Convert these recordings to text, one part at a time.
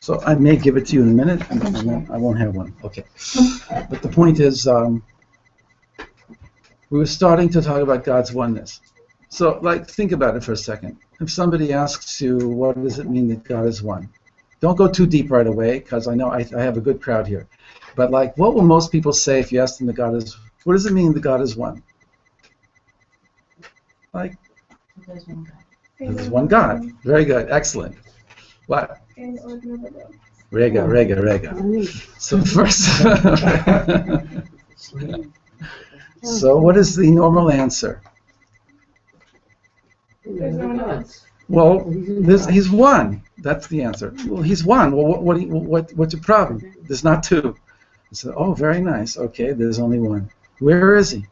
So I may give it to you in a minute, and then I won't have one. Okay. But the point is, we were starting to talk about God's oneness. So, like, think about it for a second. If somebody asks you, what does it mean that God is one? Don't go too deep right away, because I know I have a good crowd here. But, like, what will most people say if you ask them that God is, what does it mean that God is one? Like, There's one God. there's one God. Very good. Excellent. What? Rega. So first, so what is the normal answer? There's no one else. Well, he's one. That's the answer. Well, he's one. Well, what's your problem? There's not two. So, oh, very nice. Okay, there's only one. Where is he?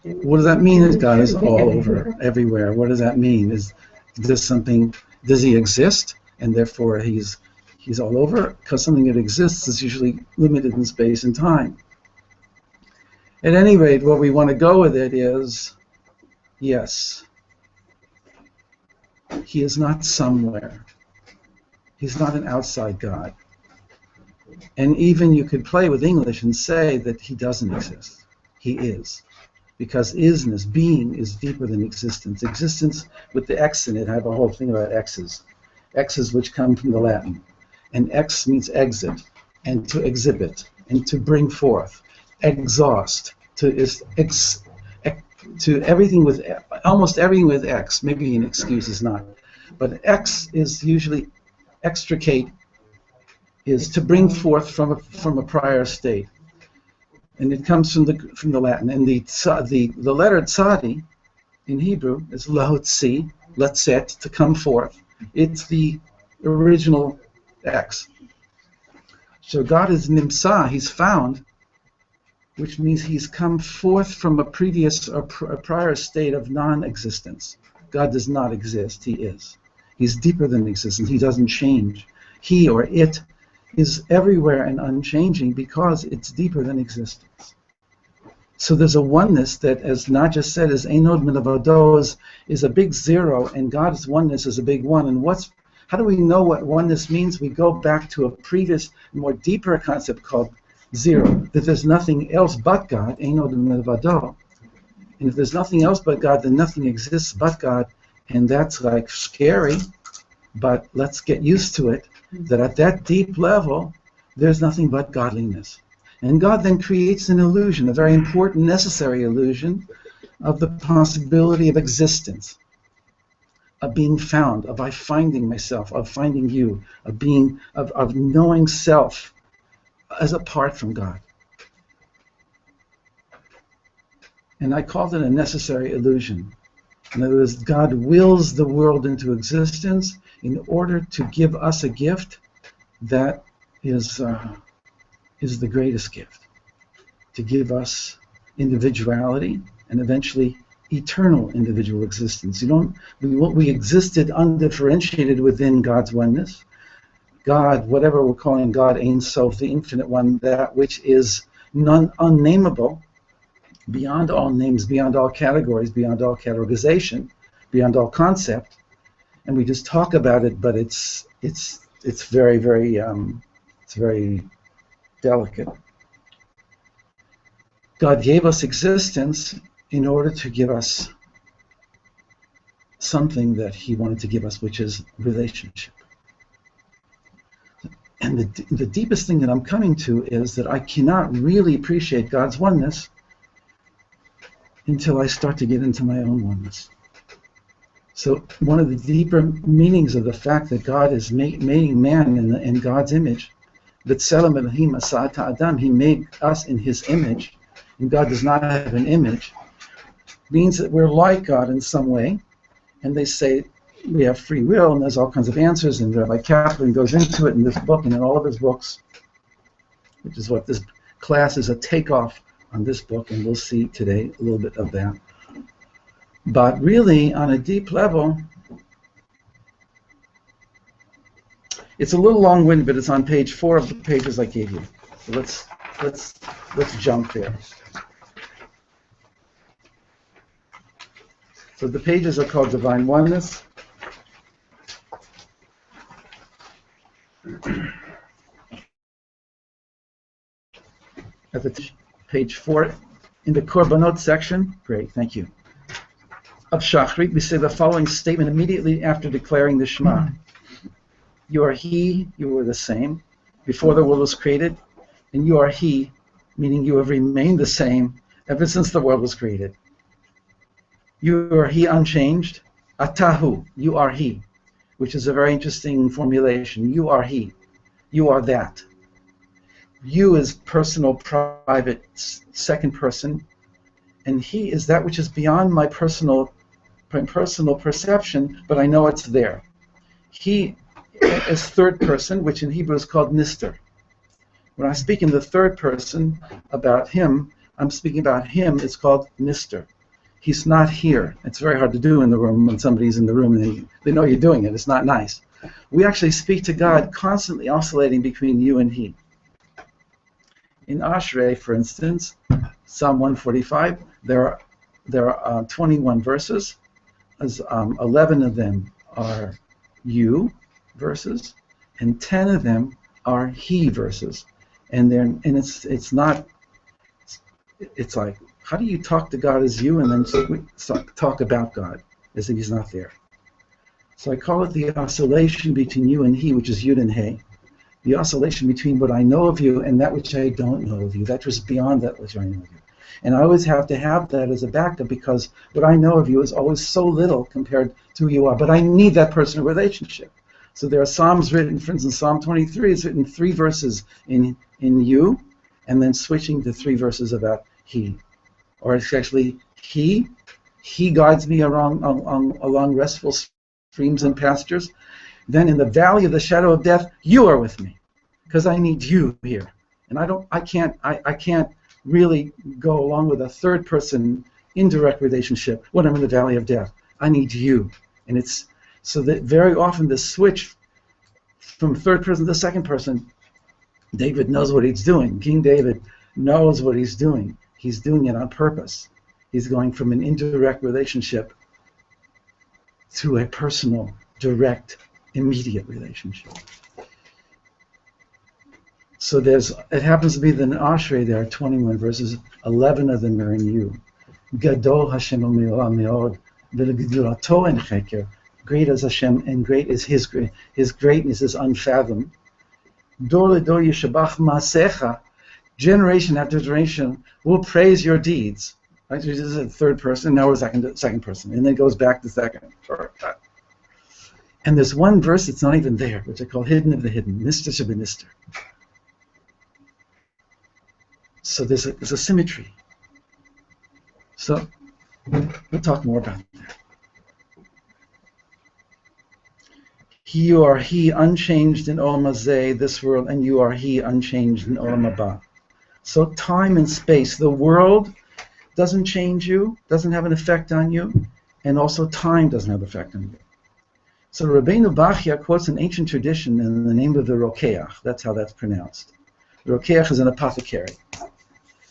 What does that mean that God is all over, everywhere? What does that mean? Does he exist, and therefore he's all over? Because something that exists is usually limited in space and time. At any rate, where we want to go with it is, yes, he is not somewhere. He's not an outside God. And even you could play with English and say that he doesn't exist. He is. Because isness, being, is deeper than existence. Existence with the X in it, I have a whole thing about X's. X's which come from the Latin. And X means exit, and to exhibit, and to bring forth. Exhaust, to everything with, almost everything with X. Maybe an excuse is not. But X is usually extricate, is to bring forth from a prior state. And it comes from the Latin. And the letter tzadi in Hebrew is lotzi, letzet, to come forth. It's the original X. So God is nimsa, he's found, which means he's come forth from a previous or a prior state of non-existence. God does not exist, he is. He's deeper than existence, he doesn't change. He or it is everywhere and unchanging because it's deeper than existence. So there's a oneness that, as Nadja said, is Einod Minavado, is a big zero, and God's oneness is a big one. And how do we know what oneness means? We go back to a previous, more deeper concept called zero, that there's nothing else but God, Einod Minavado. And if there's nothing else but God, then nothing exists but God, and that's like scary, but let's get used to it, that at that deep level, there's nothing but godliness. And God then creates an illusion, a very important, necessary illusion, of the possibility of existence, of being found, of I finding myself, of finding you, of knowing self as apart from God. And I called it a necessary illusion. In other words, God wills the world into existence in order to give us a gift that is the greatest gift, to give us individuality and eventually eternal individual existence. We existed undifferentiated within God's oneness. God, whatever we're calling God, Ein Sof, the infinite one, that which is unnameable, beyond all names, beyond all categories, beyond all categorization, beyond all concept, and we just talk about it, but it's very, very it's very delicate. God gave us existence in order to give us something that he wanted to give us, which is relationship. And the deepest thing that I'm coming to is that I cannot really appreciate God's oneness until I start to get into my own oneness. So one of the deeper meanings of the fact that God is making man in God's image, V'tzelem Elohim asa Adam, he made us in his image, and God does not have an image, means that we're like God in some way. And they say we have free will, and there's all kinds of answers, and Rabbi Kaplan goes into it in this book and in all of his books, which is what this class is a takeoff on this book, and we'll see today a little bit of that. But really, on a deep level, it's a little long-winded, but it's on page 4 of the pages I gave you. So let's jump there. So the pages are called Divine Oneness. At the page 4, in the Korbanot section, great, thank you, of Shachrit, we say the following statement immediately after declaring the Shema. You are He, you are the same, before the world was created, and you are He, meaning you have remained the same ever since the world was created. You are He unchanged, Atahu, you are He, which is a very interesting formulation. You are He, you are that. You is personal, private, second person, and He is that which is beyond my personal perception, but I know it's there. He is third person, which in Hebrew is called nister. When I speak in the third person about Him, I'm speaking about Him, it's called nister. He's not here. It's very hard to do in the room when somebody's in the room and they know you're doing it. It's not nice. We actually speak to God constantly oscillating between you and He. In Ashrei, for instance, Psalm 145, there are 21 verses. 11 of them are you verses, and 10 of them are He verses. And it's like, how do you talk to God as you and then talk about God as if He's not there? So I call it the oscillation between you and He, which is Yud and Hey. The oscillation between what I know of you and that which I don't know of you, that which is beyond that which I know of you. And I always have to have that as a backup because what I know of you is always so little compared to who you are. But I need that personal relationship. So there are Psalms written, for instance, Psalm 23 is written 3 verses in you, and then switching to 3 verses about He. Or it's actually He guides me along restful streams and pastures. Then in the valley of the shadow of death, you are with me, because I need you here. And I can't really go along with a third person indirect relationship when I'm in the valley of death. I need you. And it's so that very often the switch from third person to second person, David knows what he's doing. King David knows what he's doing. He's doing it on purpose. He's going from an indirect relationship to a personal, direct, immediate relationship. So it happens to be that in Ashrei there are 21 verses, 11 of them are in you. Gadol Hashem me'od v'legedulato en cheker. Great is Hashem, and great is His greatness is unfathomed. Dor ledor yishabach ma'asecha. Generation after generation will praise your deeds. Right? So this is a third person. Now we're second person, and then it goes back to second. And there's one verse that's not even there, which I call hidden of the hidden, Nister Shebenister. So there's a symmetry. So we'll talk more about that. You are He unchanged in Olam Hazeh, this world, and you are He unchanged in Olam Haba. So time and space, the world doesn't change you, doesn't have an effect on you, and also time doesn't have an effect on you. So Rabbeinu Bachya quotes an ancient tradition in the name of the Rokeach. That's how that's pronounced. The Rokeach is an apothecary.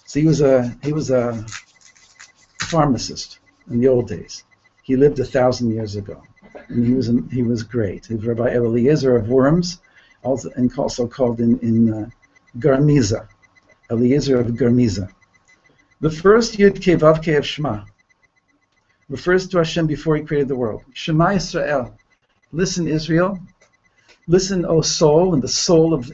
So he was a pharmacist in the old days. He lived 1,000 years ago, and he was great. He was Rabbi Eliezer of Worms, also called in Garmiza, Eliezer of Garmiza. The first Yud Kei Vav Kei of Shema refers to Hashem before He created the world. Shema Yisrael. Listen, Israel. Listen, O soul, and the soul of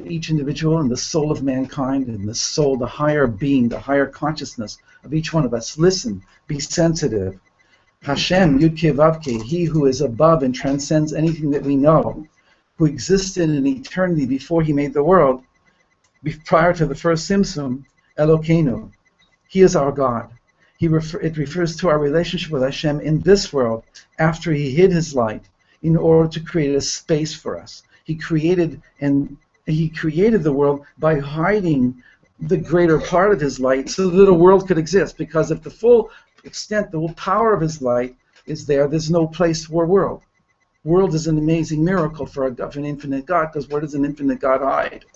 each individual, and the soul of mankind, and the soul, the higher being, the higher consciousness of each one of us. Listen, be sensitive. Hashem, Yud Kei Vav Kei, He who is above and transcends anything that we know, who existed in eternity before He made the world, prior to the first Simsum, Elokeinu. He is our God. It refers to our relationship with Hashem in this world after He hid His light in order to create a space for us. He created the world by hiding the greater part of His light so that a world could exist, because if the full extent, the whole power of His light is there, there's no place for world. World is an amazing miracle for an infinite God, because where does an infinite God hide?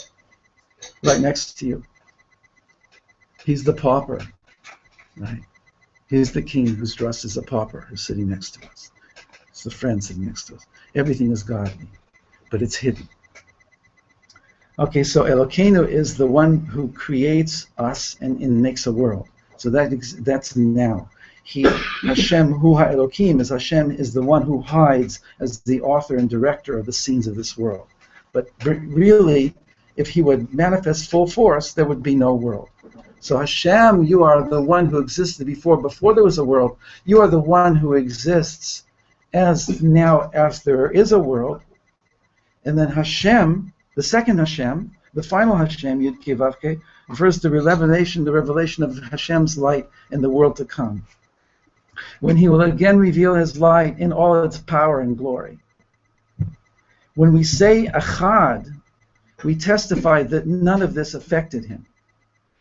Right next to you. He's the pauper, right? He's the king who's dressed as a pauper, who's sitting next to us. It's the friend sitting next to us. Everything is godly, but it's hidden. Okay, so Elokeinu is the one who creates us and makes a world. So that's now. Hashem Hu HaElokim is Hashem is the one who hides as the author and director of the scenes of this world. But really, if he would manifest full force, there would be no world. So Hashem, you are the one who existed before there was a world. You are the one who exists as now as there is a world. And then Hashem, the second Hashem, the final Hashem, Yud Kei Vav Kei, refers to the revelation of Hashem's light in the world to come, when he will again reveal his light in all its power and glory. When we say Achad, we testify that none of this affected him.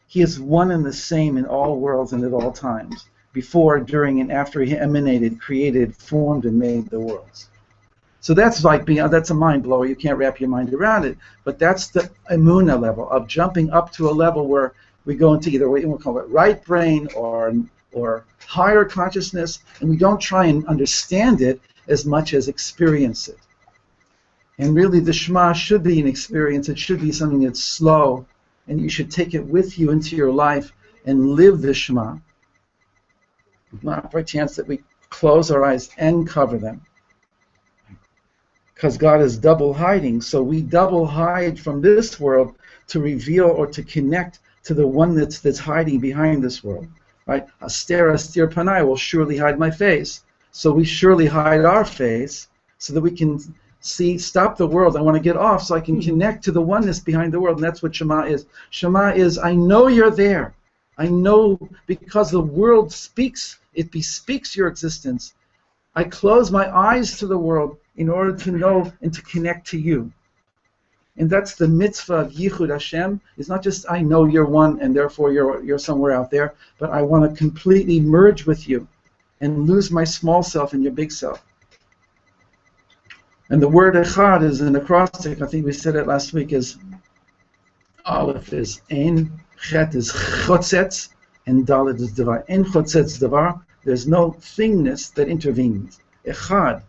He is one and the same in all worlds and at all times, before, during, and after he emanated, created, formed, and made the worlds. So that's like that's a mind blower. You can't wrap your mind around it. But that's the Emunah level of jumping up to a level where we go into either we'll call it right brain or higher consciousness, and we don't try and understand it as much as experience it. And really, the Shema should be an experience. It should be something that's slow, and you should take it with you into your life and live the Shema. Not by chance that we close our eyes and cover them, because God is double hiding. So we double hide from this world to reveal or to connect to the one that's hiding behind this world. Right? Aster panai, will surely hide my face. So we surely hide our face so that we can stop the world. I want to get off so I can connect to the oneness behind the world. And that's what Shema is. Shema is, I know you're there. I know because the world speaks. It bespeaks your existence. I close my eyes to the world in order to know and to connect to you. And that's the mitzvah of Yichud Hashem. It's not just I know you're one and therefore you're somewhere out there, but I want to completely merge with you and lose my small self in your big self. And the word Echad is an acrostic. I think we said it last week. Is Aleph is Ein, Chet is Chotzetz, and Dalet is Devar. Ein Chotzetz Devar. There's no thingness that intervenes. Echad,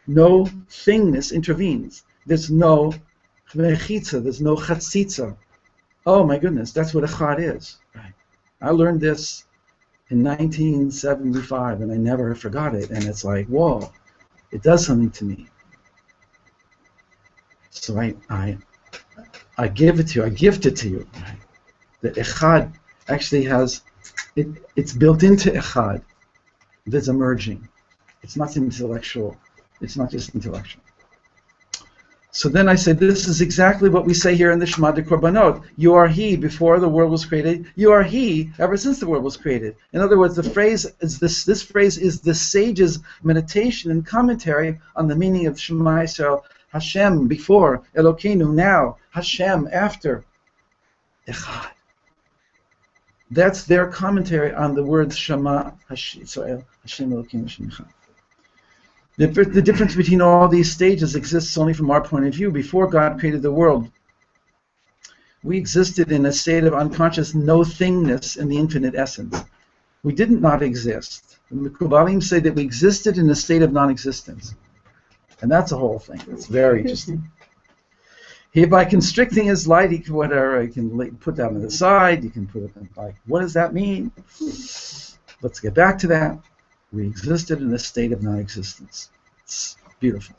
no thingness intervenes. There's no Mechitza, there's no Chatzitza. Oh my goodness, that's what Echad is. Right. I learned this in 1975 and I never forgot it. And it's like, whoa, it does something to me. So I give it to you, I gift it to you. Right. The Echad actually has, it's built into Echad. There's a merging. It's not intellectual. It's not just intellectual. So then I say, this is exactly what we say here in the Shema de Korbanot. You are He before the world was created. You are He ever since the world was created. In other words, the phrase is this phrase is the sage's meditation and commentary on the meaning of Shema Yisrael. Hashem before, Elokeinu now, Hashem after, Echad. That's their commentary on the words Shema Yisrael, Hashem Elokeinu, Hashem Echad. The difference between all these stages exists only from our point of view. Before God created the world, we existed in a state of unconscious no-thingness in the infinite essence. We did not exist. And the Kabbalim say that we existed in a state of non-existence. And that's a whole thing. It's very interesting. He, by constricting his light, he can put that on the side. You can put it like, what does that mean? Let's get back to that. We existed in a state of non-existence. It's beautiful.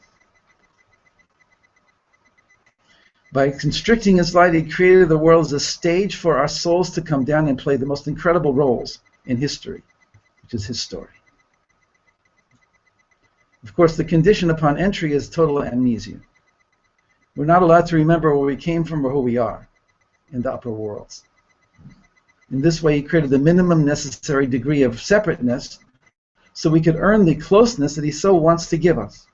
By constricting his light, he created the world as a stage for our souls to come down and play the most incredible roles in history, which is his story. Of course, the condition upon entry is total amnesia. We're not allowed to remember where we came from or who we are in the upper worlds. In this way, he created the minimum necessary degree of separateness so we could earn the closeness that he so wants to give us,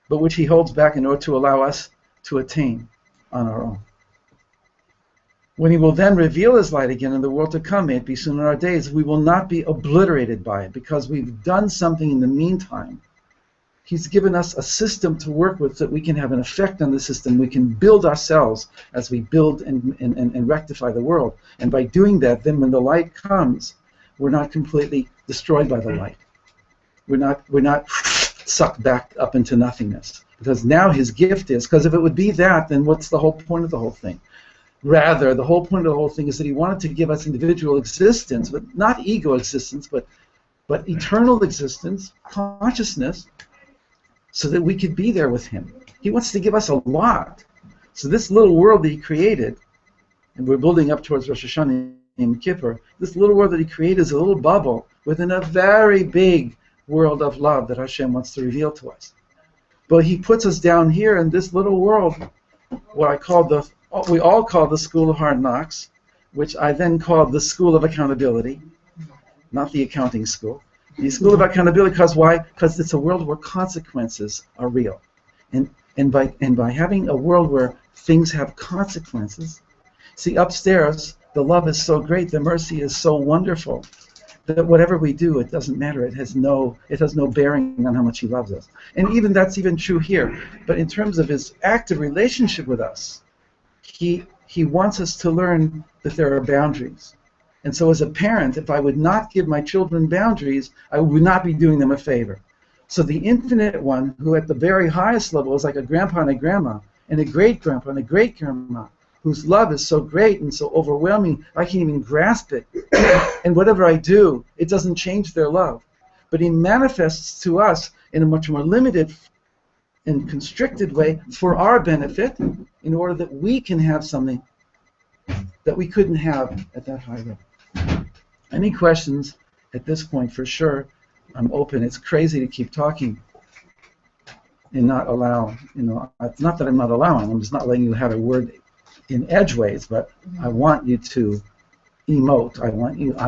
but which he holds back in order to allow us to attain on our own. When he will then reveal his light again in the world to come, may it be soon in our days, we will not be obliterated by it because we've done something in the meantime. He's given us a system to work with so that we can have an effect on the system. We can build ourselves as we build and rectify the world. And by doing that, then when the light comes, we're not completely destroyed by the light. We're not sucked back up into nothingness. Because now his gift is, because if it would be that, then what's the whole point of the whole thing? Rather, the whole point of the whole thing is that he wanted to give us individual existence, but not ego existence, but eternal existence, consciousness, so that we could be there with him. He wants to give us a lot. So this little world that he created, and we're building up towards Rosh Hashanah and Kippur, this little world that he created is a little bubble within a very big world of love that Hashem wants to reveal to us. But he puts us down here in this little world, what we all call the school of hard knocks, which I then called the school of accountability, not the accounting school. The school of accountability, because why? Because it's a world where consequences are real. And by having a world where things have consequences, see, upstairs, the love is so great, the mercy is so wonderful, that whatever we do, it doesn't matter. It has no bearing on how much he loves us. And even that's even true here. But in terms of his active relationship with us, he wants us to learn that there are boundaries. And so as a parent, if I would not give my children boundaries, I would not be doing them a favor. So the infinite one, who at the very highest level is like a grandpa and a grandma, and a great-grandpa and a great-grandma, whose love is so great and so overwhelming, I can't even grasp it. And whatever I do, it doesn't change their love. But he manifests to us in a much more limited and constricted way for our benefit, in order that we can have something that we couldn't have at that high level. Any questions at this point? For sure, I'm open. It's crazy to keep talking and not allow, it's not that I'm not allowing, I'm just not letting you have a word in edgeways, but I want you to emote. I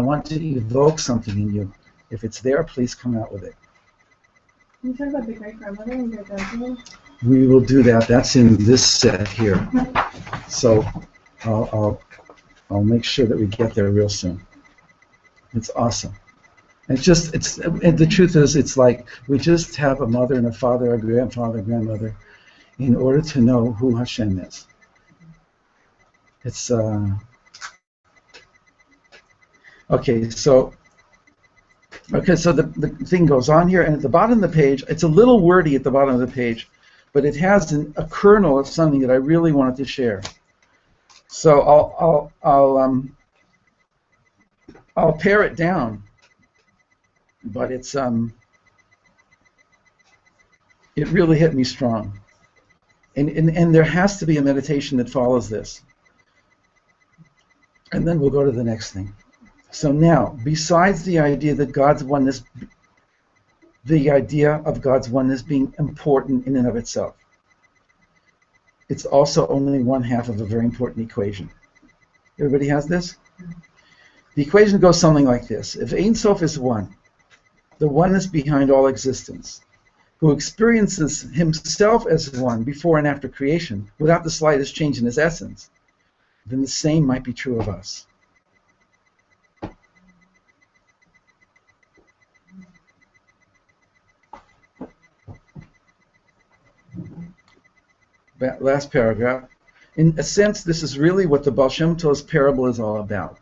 want to evoke something in you. If it's there, please come out with it. Can you talk about the great-grandmother and great-grandfather? We will do that. That's in this set here. So I'll make sure that we get there real soon. It's awesome. And the truth is, it's like we just have a mother and a father, a grandfather, a grandmother, in order to know who Hashem is. It's okay. So the thing goes on here, and at the bottom of the page, it's a little wordy at the bottom of the page, but it has a kernel of something that I really wanted to share. So I'll pare it down, but it really hit me strong, and there has to be a meditation that follows this, and then we'll go to the next thing. So now, besides the idea that God's oneness, the idea of God's oneness being important in and of itself, it's also only one half of a very important equation. Everybody has this? The equation goes something like this. If Ein Sof is one, the oneness behind all existence, who experiences himself as one before and after creation, without the slightest change in his essence, then the same might be true of us. Last paragraph. In a sense, this is really what the Baal Shem Tov's parable is all about,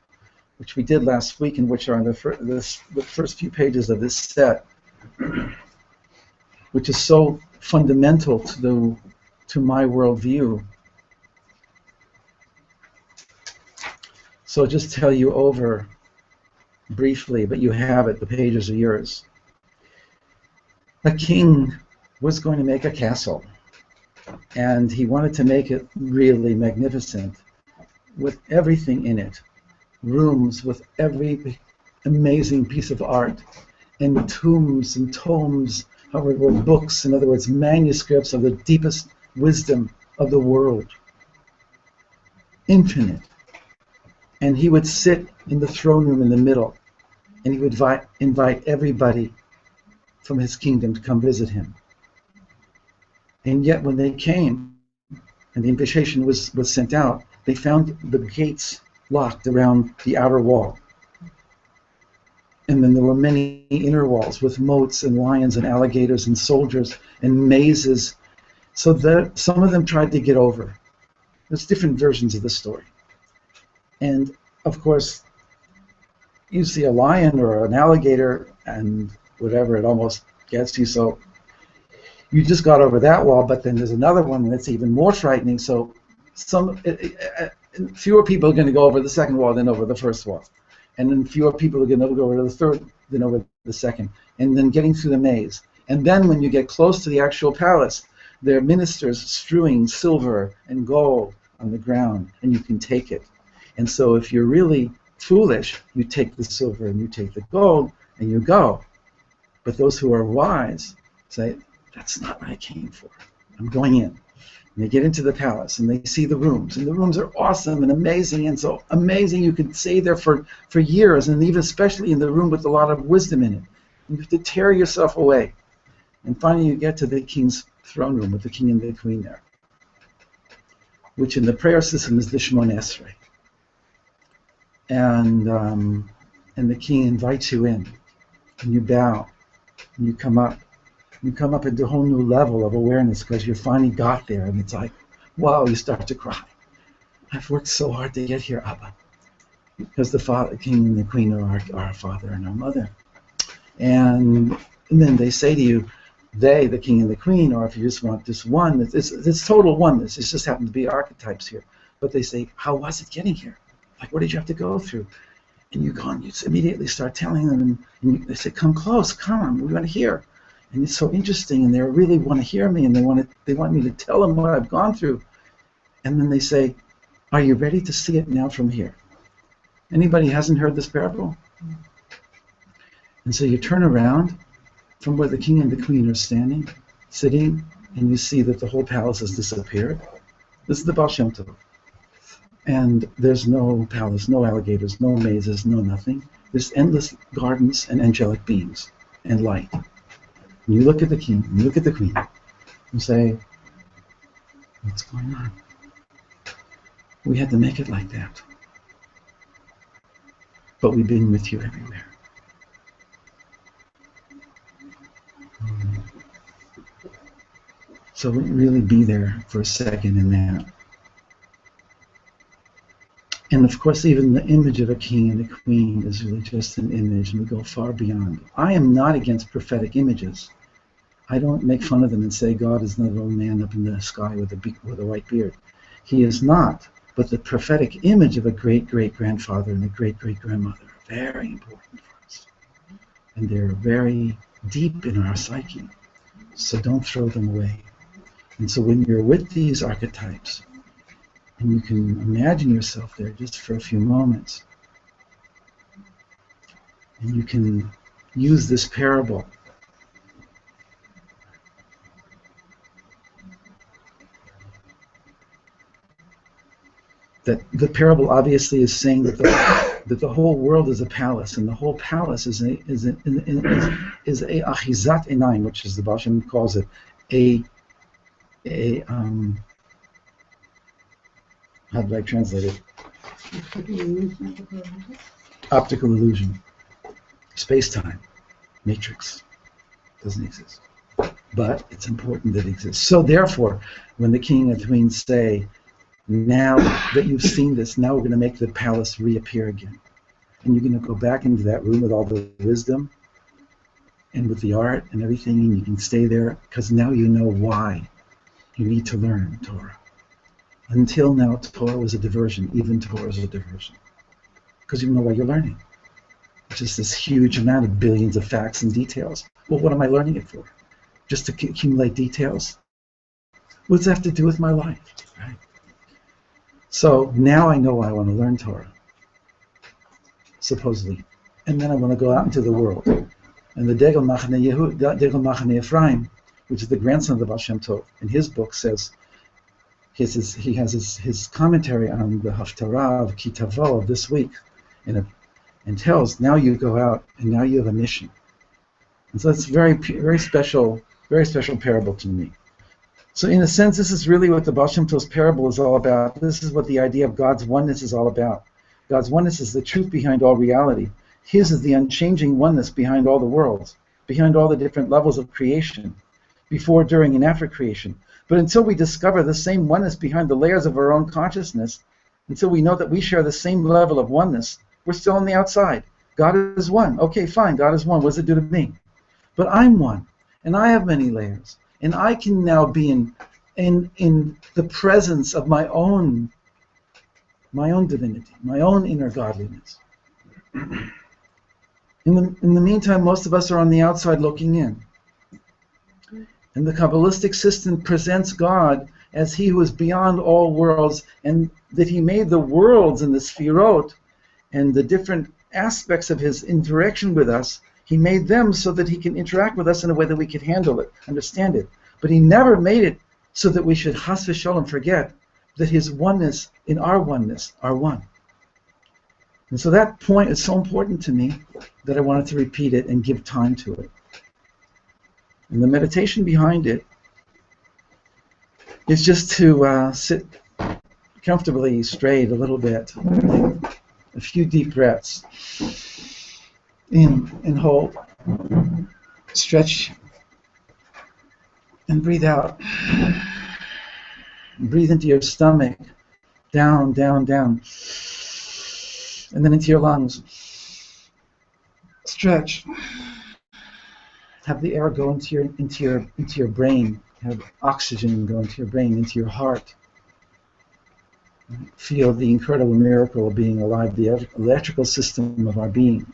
which we did last week, and which are on the first few pages of this set, which is so fundamental to my worldview. So I'll just tell you over briefly, but you have it, the pages are yours. A king was going to make a castle, and he wanted to make it really magnificent, with everything in it. Rooms with every amazing piece of art, and tombs and tomes, however, books, in other words, manuscripts of the deepest wisdom of the world. Infinite. And he would sit in the throne room in the middle, and he would invite everybody from his kingdom to come visit him. And yet when they came, and the invitation was sent out, they found the gates locked around the outer wall. And then there were many inner walls with moats and lions and alligators and soldiers and mazes, so that some of them tried to get over. There's different versions of the story. And of course, you see a lion or an alligator and whatever, it almost gets you. So you just got over that wall, but then there's another one that's even more frightening. So fewer people are going to go over the second wall than over the first wall. And then fewer people are going to go over the third than over the second. And then getting through the maze. And then when you get close to the actual palace, there are ministers strewing silver and gold on the ground, and you can take it. And so if you're really foolish, you take the silver and you take the gold, and you go. But those who are wise say, that's not what I came for. I'm going in. And they get into the palace, and they see the rooms. And the rooms are awesome and amazing, and so amazing you could stay there for years, and even especially in the room with a lot of wisdom in it. And you have to tear yourself away. And finally you get to the king's throne room with the king and the queen there, which in the prayer system is the Shemona Esrei. And the king invites you in, and you bow, and you come up. You come up into a whole new level of awareness because you finally got there, and it's like, wow, you start to cry. I've worked so hard to get here, Abba. Because the king and the queen are our father and our mother. And then they say to you, the king and the queen, or if you just want this one, it's total oneness. It just happens to be archetypes here. But they say, how was it getting here? Like, what did you have to go through? And you go and you immediately start telling them, and they say, come close, come, we want to hear. And it's so interesting, and they really want to hear me, and they want me to tell them what I've gone through. And then they say, are you ready to see it now from here? Anybody hasn't heard this parable? And so you turn around from where the king and the queen are standing, sitting, and you see that the whole palace has disappeared. This is the Baal Shem Tov. And there's no palace, no alligators, no mazes, no nothing. There's endless gardens and angelic beings and light. And you look at the king, and you look at the queen, and say, what's going on? We had to make it like that. But we've been with you everywhere. So really be there for a second in that. And of course, even the image of a king and a queen is really just an image, and we go far beyond. I am not against prophetic images. I don't make fun of them and say God is not an old man up in the sky with a white beard. He is not. But the prophetic image of a great-great-grandfather and a great-great-grandmother are very important for us. And they're very deep in our psyche. So don't throw them away. And so when you're with these archetypes, and you can imagine yourself there just for a few moments, and you can use this parable that the parable obviously is saying that the whole world is a palace, and the whole palace is a achizat einayim, which is the Baal Shem calls it how did I translate it? Optical illusion. Space-time. Matrix. Doesn't exist. But it's important that it exists. So therefore, when the king and the queen say, now that you've seen this, now we're going to make the palace reappear again. And you're going to go back into that room with all the wisdom and with the art and everything, and you can stay there because now you know why you need to learn Torah. Until now, Torah was a diversion. Even Torah is a diversion. Because you know why you're learning. It's just this huge amount of billions of facts and details. Well, what am I learning it for? Just to accumulate details? What does that have to do with my life? Right? So now I know I want to learn Torah. Supposedly. And then I want to go out into the world. And the Degel Machane Ephraim, which is the grandson of the Baal Shem Tov, in his book says, he has his commentary on the Haftarah of Kitavo of this week, and tells, now you go out and now you have a mission. And so it's very special parable to me. So in a sense, this is really what the Baal Shem Tov's parable is all about. This is what the idea of God's oneness is all about. God's oneness is the truth behind all reality. His is the unchanging oneness behind all the worlds, behind all the different levels of creation, before, during, and after creation. But until we discover the same oneness behind the layers of our own consciousness, until we know that we share the same level of oneness, we're still on the outside. God is one. Okay, fine, God is one. What does it do to me? But I'm one, and I have many layers. And I can now be in the presence of my own divinity, my own inner godliness. In the meantime, most of us are on the outside looking in. And the Kabbalistic system presents God as he who is beyond all worlds, and that he made the worlds and the sphirot and the different aspects of his interaction with us. He made them so that he can interact with us in a way that we could handle it, understand it. But he never made it so that we should chas v'sholom forget that his oneness in our oneness are one. And so that point is so important to me that I wanted to repeat it and give time to it. And the meditation behind it is just to sit comfortably straight a little bit, a few deep breaths, in and hold, stretch, and breathe out. Breathe into your stomach, down, down, down, and then into your lungs. Stretch. Have the air go into your brain. Have oxygen go into your brain, into your heart. Feel the incredible miracle of being alive, the electrical system of our being.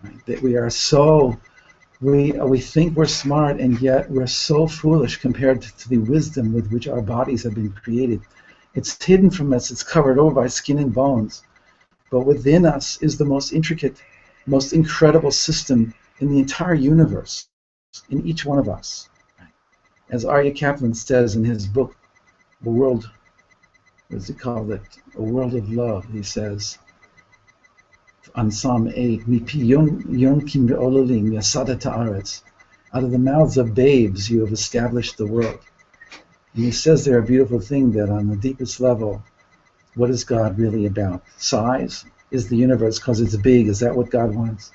Right? That we are so, we think we're smart, and yet we're so foolish compared to the wisdom with which our bodies have been created. It's hidden from us, it's covered over by skin and bones. But within us is the most intricate, most incredible system in the entire universe, in each one of us. As Arya Kaplan says in his book, A World, what does he call it? A World of Love, he says, on Psalm 8, Mipi yonkim ve'olalim yasada ta'aretz. Out of the mouths of babes you have established the world. And he says there a beautiful thing, that on the deepest level, what is God really about? Size? Is the universe because it's big? Is that what God wants?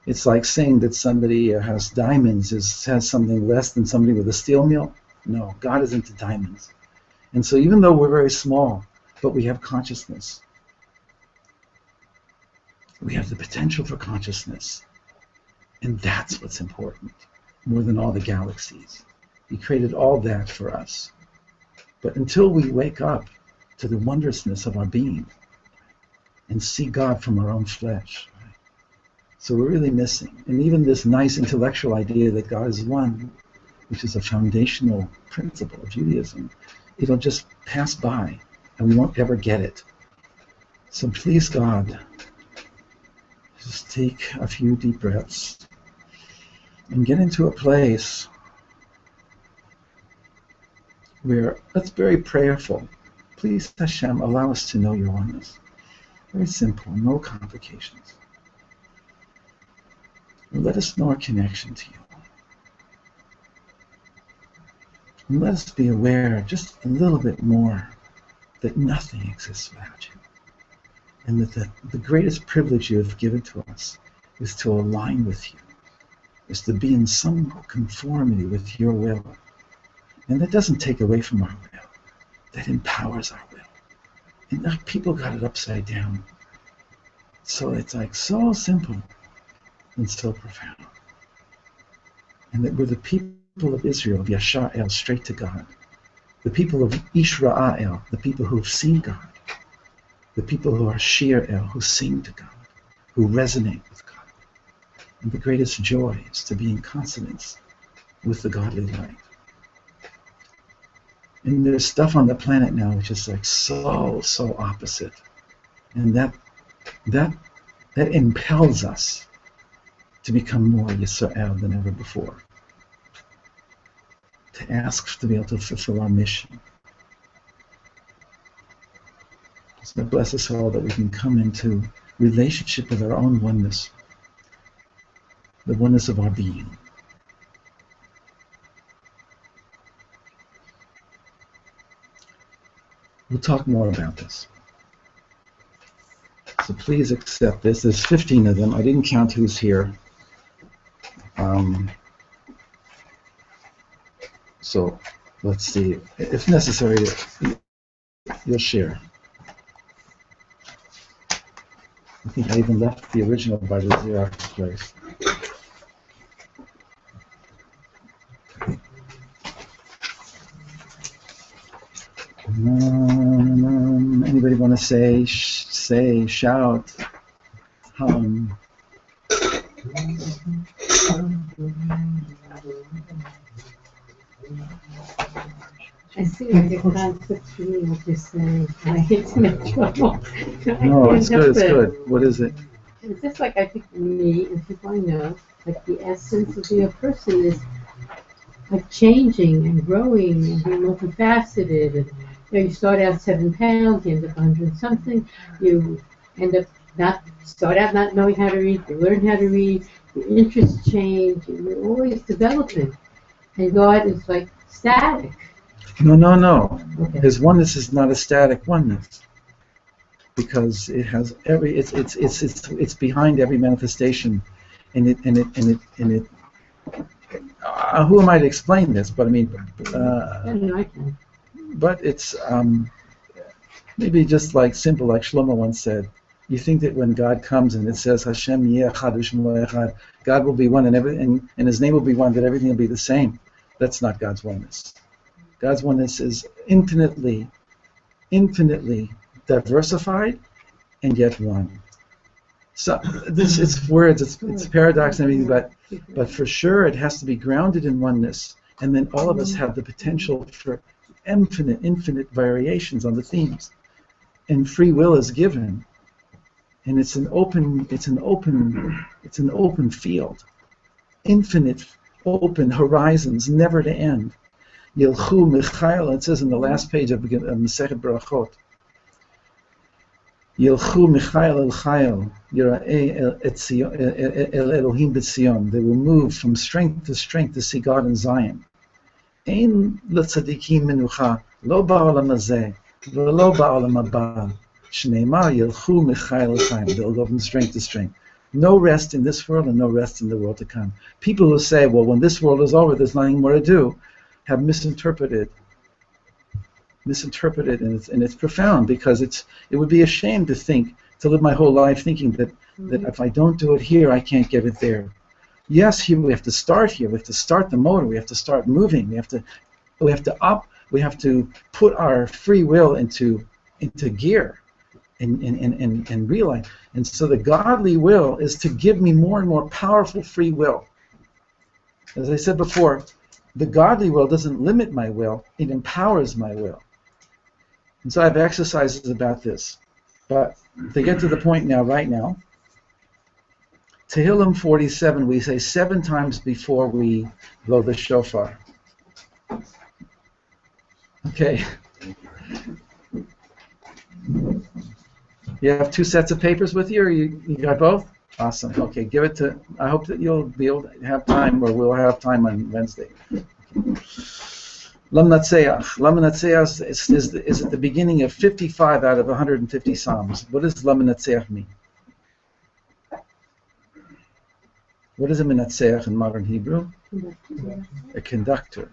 It's like saying that somebody has diamonds has something less than somebody with a steel mill. No, God is into diamonds. And so even though we're very small, but we have consciousness, we have the potential for consciousness. And that's what's important, more than all the galaxies. He created all that for us. But until we wake up to the wondrousness of our being and see God from our own flesh, so we're really missing. And even this nice intellectual idea that God is one, which is a foundational principle of Judaism, it'll just pass by and we won't ever get it. So please, God, just take a few deep breaths and get into a place where that's very prayerful. Please, Hashem, allow us to know your oneness. Very simple, no complications. And let us know our connection to you. And let us be aware just a little bit more that nothing exists without you. And that the greatest privilege you have given to us is to align with you, is to be in some conformity with your will. And that doesn't take away from our will. That empowers our will. And like people got it upside down. So it's like so simple and so profound. And that we're the people of Israel, of Yashar El, straight to God. The people of Israel, the people who have seen God. The people who are Shir El, who sing to God, who resonate with God. And the greatest joy is to be in consonance with the godly light. And there's stuff on the planet now which is like so opposite. And that impels us to become more Yisrael than ever before. To ask to be able to fulfill our mission. So bless us all that we can come into relationship with our own oneness, the oneness of our being. We'll talk more about this. So please accept this. There's 15 of them. I didn't count who's here. So let's see. If necessary, you'll share. I think I even left the original by the Xerox place. Anybody want to say, shout, hum? I see like a concept to me what you're saying. I hate to make trouble. No, it's good, it's good. What is it? It's just like I think me and people I know, like the essence of being a person is like changing and growing and being multifaceted. And, you start out 7 pounds, you end up 100 something, you end up start out not knowing how to read, you learn how to read, your interests change, and you're always developing. And God is like static. No. Okay. His oneness is not a static oneness, because it has it's behind every manifestation, and it. Who am I to explain this? But I mean, I can. but it's maybe just like simple, like Shlomo once said. You think that when God comes and it says Hashem yeh echad u'shmo echad, God will be one and His name will be one, that everything will be the same. That's not God's oneness. God's oneness is infinitely diversified and yet one. So this, it's words, it's paradox and everything, but for sure it has to be grounded in oneness, and then all of us have the potential for infinite variations on the themes, and free will is given, and it's an open field, infinite open horizons, never to end. Yilchu Michael, it says in the last page of Masechet Berachot. Yilchu Michael el Chayil, Yira'eh el Elohim b'Tzion. They will move from strength to see God in Zion. Ein letzadikim menucha, lo ba'olam hazeh, v'lo ba'olam haba. Shneimar Yilchu Michael el Chayil. They'll go from strength to strength. No rest in this world and no rest in the world to come. People who say, well, when this world is over, there's nothing more to do, have misinterpreted, and it's profound, because it would be a shame to live my whole life thinking that if I don't do it here, I can't get it there. Yes, here we have to start here. We have to start the motor. We have to start moving. We have to put our free will into gear, and realize. And so the godly will is to give me more and more powerful free will. As I said before, the godly will doesn't limit my will, it empowers my will. And so I have exercises about this. But to get to the point now, right now, Tehillim 47, we say 7 times before we blow the shofar. Okay. You have 2 sets of papers with you, or you got both? Awesome. Okay, give it to. I hope that you'll be able to have time, or we'll have time on Wednesday. Lam Natseach. Lam Natseach is at the beginning of 55 out of 150 Psalms. What does Lam Natseach mean? What is a Menatseach in modern Hebrew? A conductor.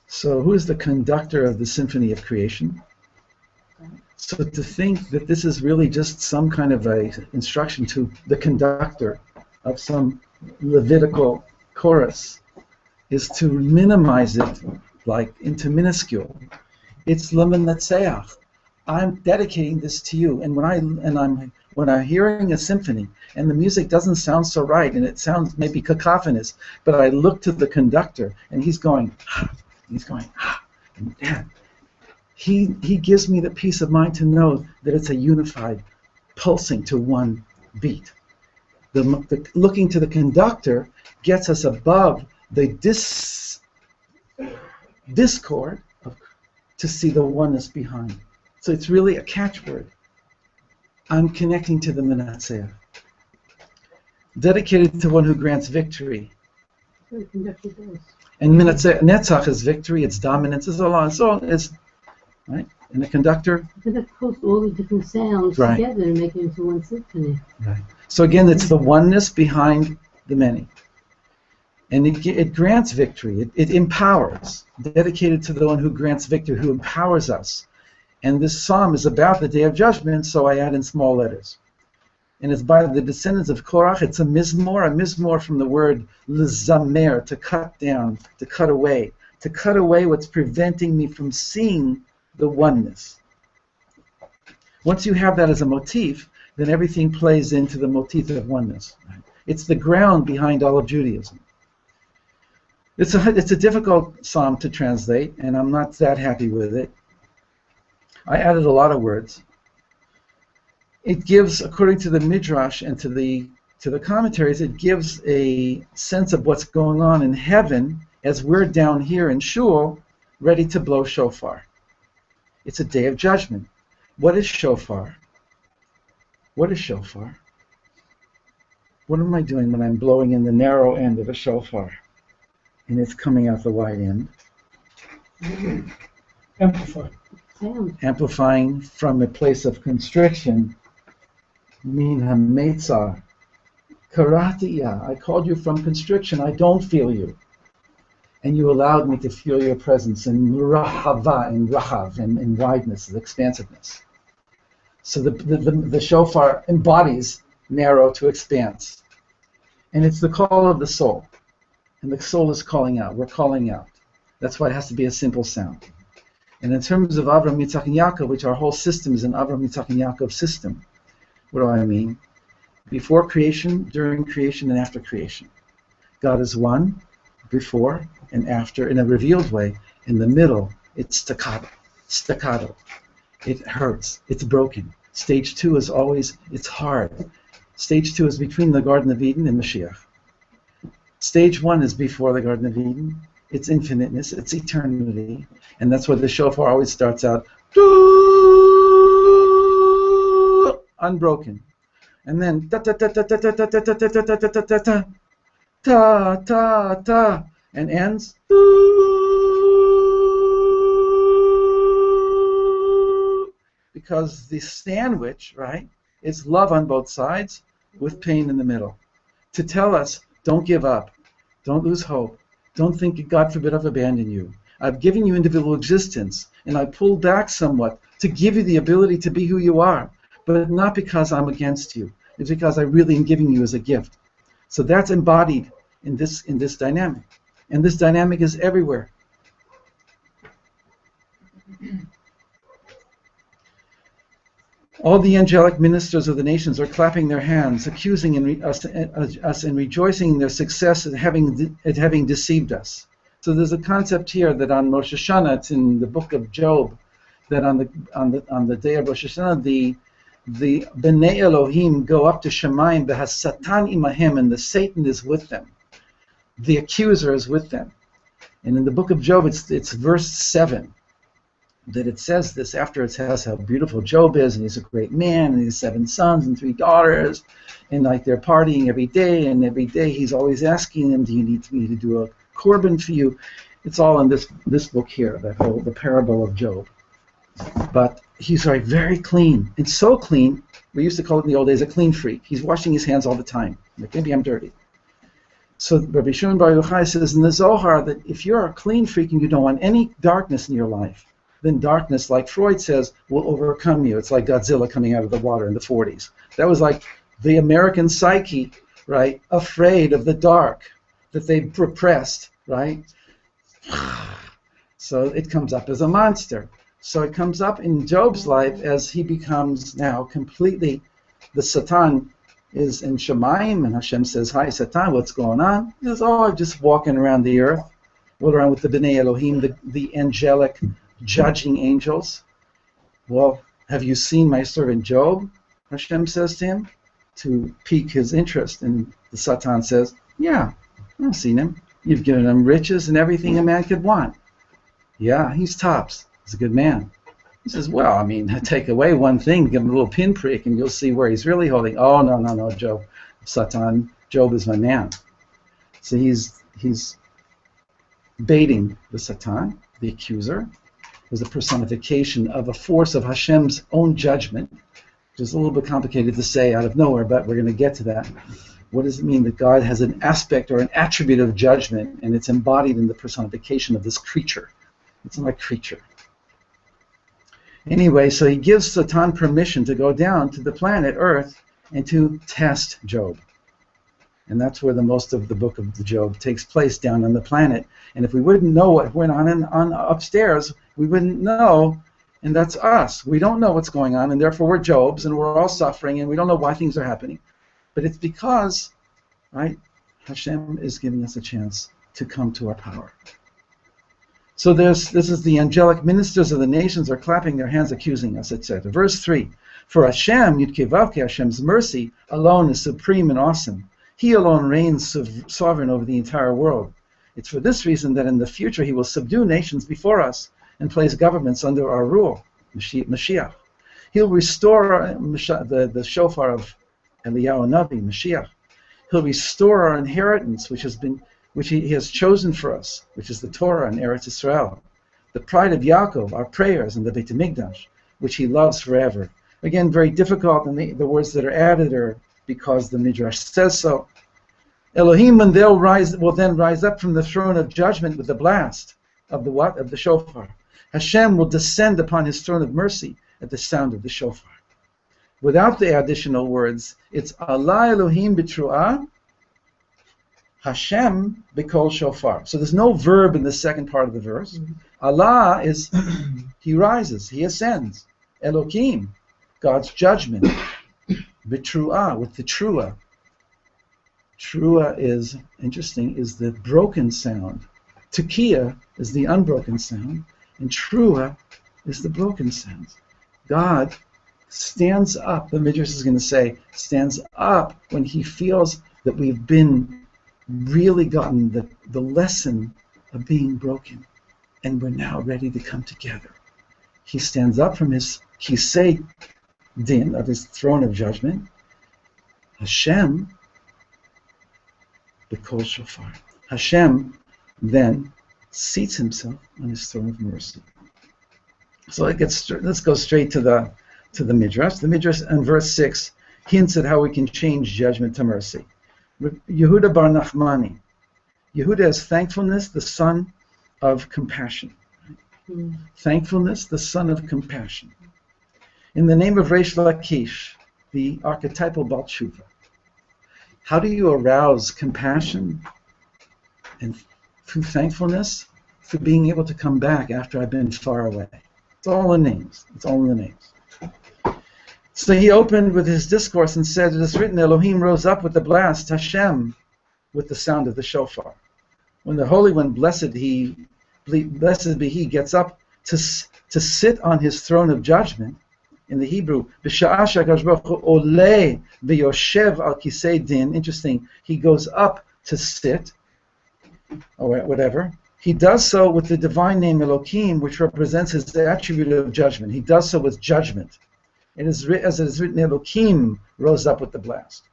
So who is the conductor of the symphony of creation? So to think that this is really just some kind of a instruction to the conductor of some Levitical chorus is to minimize it into minuscule. It's Leman Natseach. I'm dedicating this to you, and when I'm hearing a symphony and the music doesn't sound so right, and it sounds maybe cacophonous, but I look to the conductor and he's going, and He gives me the peace of mind to know that it's a unified, pulsing to one beat. The looking to the conductor gets us above the discord to see the oneness behind. So it's really a catchword. I'm connecting to the Menatseach. Dedicated to one who grants victory. And Netzach is victory, it's dominance, it's all on. So it's right? And the conductor. But that pulls all the different sounds together and make it into one symphony. Right. So again, it's the oneness behind the many. And it grants victory. It empowers. Dedicated to the one who grants victory, who empowers us. And this psalm is about the day of judgment, so I add in small letters. And it's by the descendants of Korach. It's a mizmor from the word lezamer, to cut down, to cut away what's preventing me from seeing the oneness. Once you have that as a motif, then everything plays into the motif of oneness. Right? It's the ground behind all of Judaism. It's a difficult psalm to translate, and I'm not that happy with it. I added a lot of words. It gives, according to the Midrash and to the commentaries, it gives a sense of what's going on in heaven as we're down here in Shul, ready to blow shofar. It's a day of judgment. What is shofar? What is shofar? What am I doing when I'm blowing in the narrow end of a shofar and it's coming out the wide end? Amplify. Amplifying from a place of constriction. Min ha-metzah. Karatiya. I called you from constriction. I don't feel you. And you allowed me to feel your presence in rahava, in rahav, in wideness, in expansiveness. So the shofar embodies narrow to expanse. And it's the call of the soul. And the soul is calling out. We're calling out. That's why it has to be a simple sound. And in terms of Avraham, Yitzchak, and Yaakov, which our whole system is an Avraham, Yitzchak, and Yaakov system, what do I mean? Before creation, during creation, and after creation. God is one, before and after, in a revealed way. In the middle, it's staccato. Staccato. It hurts. It's broken. Stage 2 is always, it's hard. Stage 2 is between the Garden of Eden and Mashiach. Stage 1 is before the Garden of Eden. It's infiniteness. It's eternity. And that's why the shofar always starts out, unbroken. And then, ta ta ta ta ta ta ta ta ta ta ta ta ta ta ta ta ta ta, and ends because the sandwich, right, is love on both sides with pain in the middle. To tell us, don't give up, don't lose hope, don't think God forbid I've abandoned you. I've given you individual existence, and I pulled back somewhat to give you the ability to be who you are, but not because I'm against you. It's because I really am giving you as a gift. So that's embodied in this dynamic. And this dynamic is everywhere. All the angelic ministers of the nations are clapping their hands, accusing us and rejoicing in their success at having deceived us. So there's a concept here that on Rosh Hashanah, it's in the book of Job, that on the day of Rosh Hashanah, the Bnei Elohim go up to Shemayim, the Satan imahem, and the Satan is with them. The accuser is with them. And in the book of Job, it's verse 7 that it says this, after it says how beautiful Job is, and he's a great man, and he has 7 sons and 3 daughters, and like they're partying every day, and every day he's always asking them, do you need me to do a korban for you? It's all in this book here, the parable of Job. But he's very clean. It's so clean, we used to call it in the old days a clean freak. He's washing his hands all the time. Like, maybe I'm dirty. So Rabbi Shimon Bar Yochai says in the Zohar that if you're a clean freak and you don't want any darkness in your life, then darkness, like Freud says, will overcome you. It's like Godzilla coming out of the water in the 40s. That was like the American psyche, right, afraid of the dark that they repressed, right? So it comes up as a monster. So it comes up in Job's life as he becomes now completely, the Satan is in Shemayim, and Hashem says, hi, Satan, what's going on? He says, oh, I'm just walking around the earth, walking around with the Bnei Elohim, the angelic judging angels. Well, have you seen my servant Job? Hashem says to him, to pique his interest. And the Satan says, yeah, I've seen him. You've given him riches and everything a man could want. Yeah, he's tops. He's a good man. He says, well, I mean, take away one thing, give him a little pinprick, and you'll see where he's really holding. Oh, no, Job. Satan, Job is my man. So he's baiting the Satan, the accuser, as a personification of a force of Hashem's own judgment, which is a little bit complicated to say out of nowhere, but we're going to get to that. What does it mean that God has an aspect or an attribute of judgment, and it's embodied in the personification of this creature? It's not a creature. Anyway, so he gives Satan permission to go down to the planet Earth and to test Job. And that's where the most of the book of the Job takes place, down on the planet. And if we wouldn't know what went on upstairs, we wouldn't know And that's us. We don't know what's going on, and therefore we're Jobs, and we're all suffering, and we don't know why things are happening. But it's because, right, Hashem is giving us a chance to come to our power. So this is the angelic ministers of the nations are clapping their hands, accusing us, etc. Verse 3, for Hashem, Yud-Kei-Vav-Kei, Hashem's mercy alone is supreme and awesome. He alone reigns sovereign over the entire world. It's for this reason that in the future he will subdue nations before us and place governments under our rule, Mashiach. He'll restore the shofar of Eliyahu Navi, Mashiach. He'll restore our inheritance, which he has chosen for us, which is the Torah and Eretz Israel. The pride of Yaakov, our prayers, and the Beit HaMikdash, which he loves forever. Again, very difficult, and the words that are added are because the Midrash says so. Elohim, and will then rise up from the throne of judgment with the blast of the what? Of the shofar. Hashem will descend upon his throne of mercy at the sound of the shofar. Without the additional words, it's Allah Elohim b'tru'ah, Hashem b'kol shofar. So there's no verb in the second part of the verse. Mm-hmm. Allah is, he rises, he ascends. Elohim, God's judgment. B'tru'ah, with the tru'ah. Tru'ah is, interesting, is the broken sound. Tekiah is the unbroken sound, and tru'ah is the broken sound. God stands up, the Midrash is going to say, stands up when he feels that we've been really gotten the lesson of being broken, and we're now ready to come together. He stands up from his kisei din, of his throne of judgment. Hashem, the kol shofar. Hashem then seats himself on his throne of mercy. So let's go straight to the Midrash. The Midrash in verse 6 hints at how we can change judgment to mercy. Yehuda bar Nachmani. Yehuda is thankfulness, the son of compassion. Thankfulness, the son of compassion. In the name of Reish Lakish, the archetypal Baal Tshuva. How do you arouse compassion? And through thankfulness, for being able to come back after I've been far away. It's all in names. It's all in the names. So he opened with his discourse and said, it is written, Elohim rose up with the blast, Hashem with the sound of the shofar. When the Holy One, blessed be he, gets up to sit on his throne of judgment, in the Hebrew, B'sha'ah HaKadosh Baruch Hu oleh v'yoshev al kisei din, interesting, he goes up to sit, or whatever. He does so with the divine name Elohim, which represents his attribute of judgment. He does so with judgment. As it is written, Elohim rose up with the blast.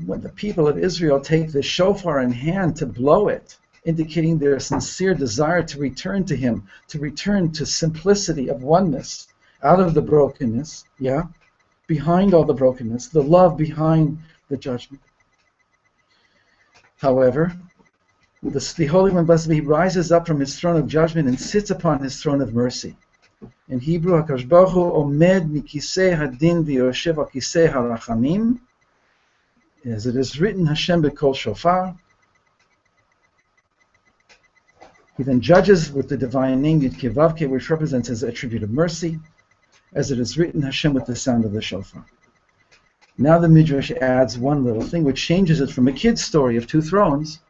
When the people of Israel take the shofar in hand to blow it, indicating their sincere desire to return to him, to return to simplicity of oneness, out of the brokenness, behind all the brokenness, the love behind the judgment. However, the Holy One, blessed be he, rises up from his throne of judgment and sits upon his throne of mercy. In Hebrew, HaKadosh Baruch Hu omed mikisei hadin v'yoshev al kisei harachamim, as it is written, Hashem b'kol shofar. He then judges with the divine name Yud-Kei-Vav-Kei, which represents his attribute of mercy, as it is written, Hashem with the sound of the shofar. Now the Midrash adds one little thing, which changes it from a kid's story of two thrones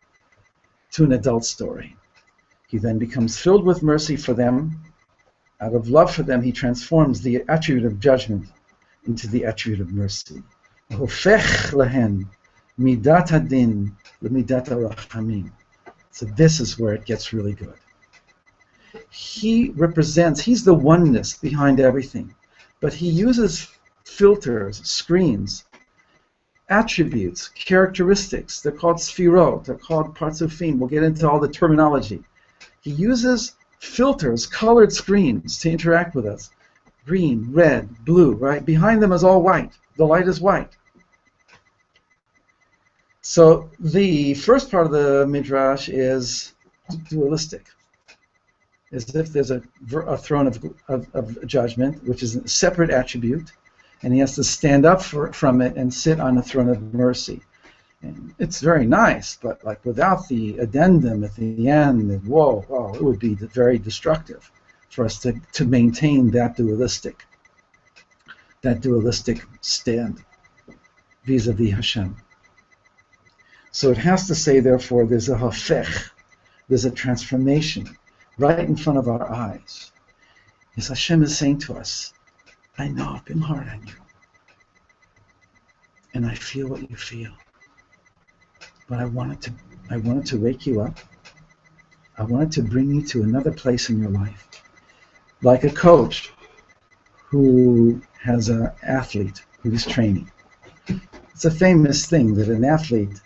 to an adult story. He then becomes filled with mercy for them. Out of love for them, he transforms the attribute of judgment into the attribute of mercy. Hofech lahen midat hadin l'midat harachamim. So this is where it gets really good. He represents, he's the oneness behind everything, but he uses filters, screens, attributes, characteristics. They're called sfirot, they're called parzufim. We'll get into all the terminology. He uses filters, colored screens to interact with us. Green, red, blue, right? Behind them is all white. The light is white. So the first part of the Midrash is dualistic. As if there's a throne of judgment, which is a separate attribute, and he has to stand up from it and sit on a throne of mercy. And it's very nice, but like without the addendum at the end, whoa, it would be very destructive. for us to maintain that dualistic stand vis-a-vis Hashem. So it has to say, therefore, there's a hafech, there's a transformation right in front of our eyes. Yes, Hashem is saying to us, I know I've been hard on you, and I feel what you feel, but I wanted to wake you up. I wanted to bring you to another place in your life, like a coach who has an athlete who's training. It's a famous thing that an athlete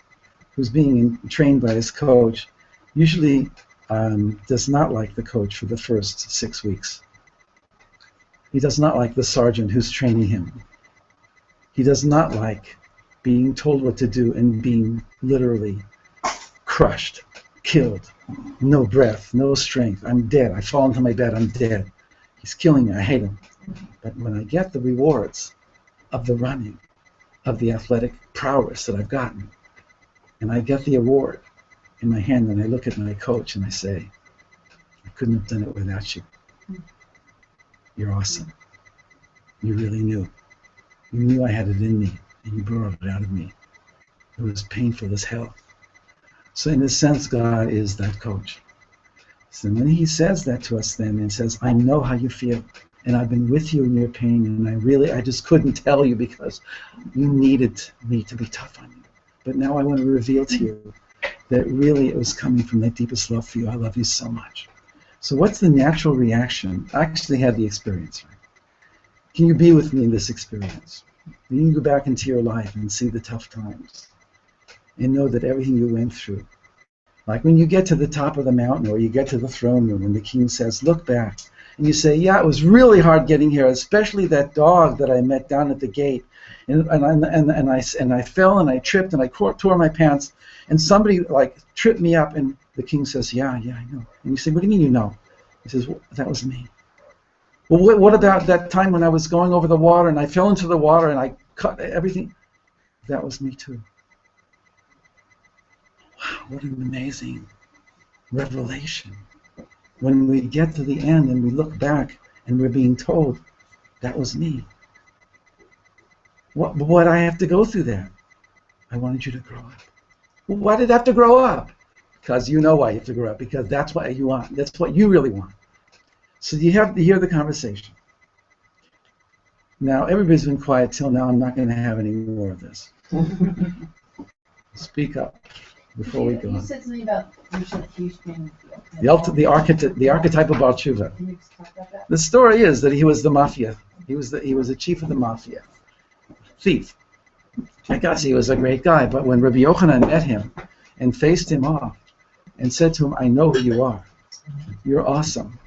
who's being trained by his coach usually does not like the coach for the first 6 weeks. He does not like the sergeant who's training him. He does not like being told what to do and being literally crushed, killed, no breath, no strength. I'm dead. I fall into my bed. I'm dead. He's killing me. I hate him. But when I get the rewards of the running, of the athletic prowess that I've gotten, and I get the award in my hand, and I look at my coach and I say, I couldn't have done it without you. You're awesome. You really knew. You knew I had it in me, and you brought it out of me. It was painful as hell. So in a sense, God is that coach. So when he says that to us then, and says, I know how you feel, and I've been with you in your pain, and I just couldn't tell you because you needed me to be tough on you. But now I want to reveal to you that really it was coming from the deepest love for you. I love you so much. So what's the natural reaction? I actually had the experience, right? Can you be with me in this experience? You can go back into your life and see the tough times and know that everything you went through, like when you get to the top of the mountain or you get to the throne room and the king says, look back, and you say, yeah, it was really hard getting here, especially that dog that I met down at the gate, and I fell and I tripped and I tore my pants, and somebody like tripped me up, and the king says, yeah, I know. And you say, what do you mean you know? He says, well, that was me. Well, what about that time when I was going over the water and I fell into the water and I cut everything? That was me too. Wow, what an amazing revelation. When we get to the end and we look back and we're being told, that was me. What I have to go through that? I wanted you to grow up. Well, why did I have to grow up? Because you know why you have to grow up, because that's what you want. That's what you really want. So you have to hear the conversation. Now, everybody's been quiet till now. I'm not going to have any more of this. Speak up before we go on. You said something about huge pain. The archetype of Baal Tshuva. Can you just talk about that? The story is that he was the mafia. He was the chief of the mafia. Thief. I guess he was a great guy, but when Rabbi Yochanan met him and faced him off and said to him, I know who you are. You're awesome.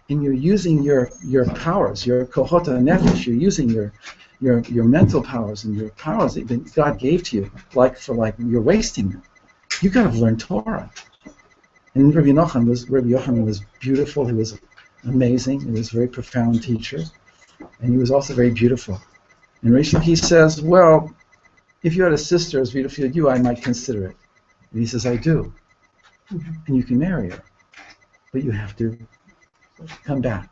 And you're using your powers, your kohot nefesh, you're using your mental powers and your powers that God gave to you, you're wasting them. You got to learn Torah. And Rabbi Yochanan was beautiful. He was amazing. He was a very profound teacher, and he was also very beautiful. And Reish Lakish says, well, if you had a sister as beautiful as you, I might consider it. And he says, I do. And you can marry her, but you have to come back.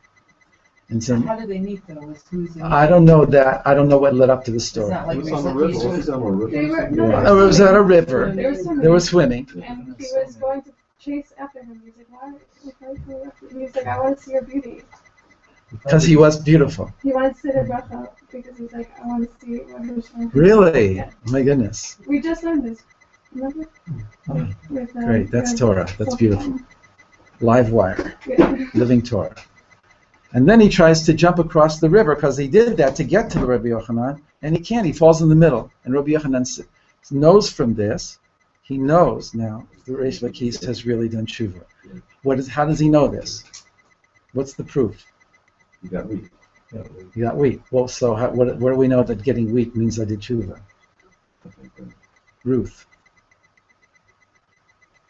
And so, How did they meet though? I don't know that. I don't know what led up to the story. It's not like It was on the river. It was on a river. They were, It was at a river. They were swimming. And he was going to chase after him. He's like, why? And he's like, I want to see your beauty. Because he was beautiful. He wanted to sit at Bracha because he's like, I want to see what her son. Really? Yeah. My goodness. We just learned this. Remember? Oh, With, great. That's with Torah. That's Sutton. beautiful. Live wire. Yeah. Living Torah. And then he tries to jump across the river because he did that to get to the Rabbi Yochanan, and he can't. He falls in the middle. And Rabbi Yochanan knows from this, he knows now that Reish Lakish has really done tshuva. How does he know this? What's the proof? You got weak. He got weak. Well, so where do we know that getting weak means I did tshuva? Ruth.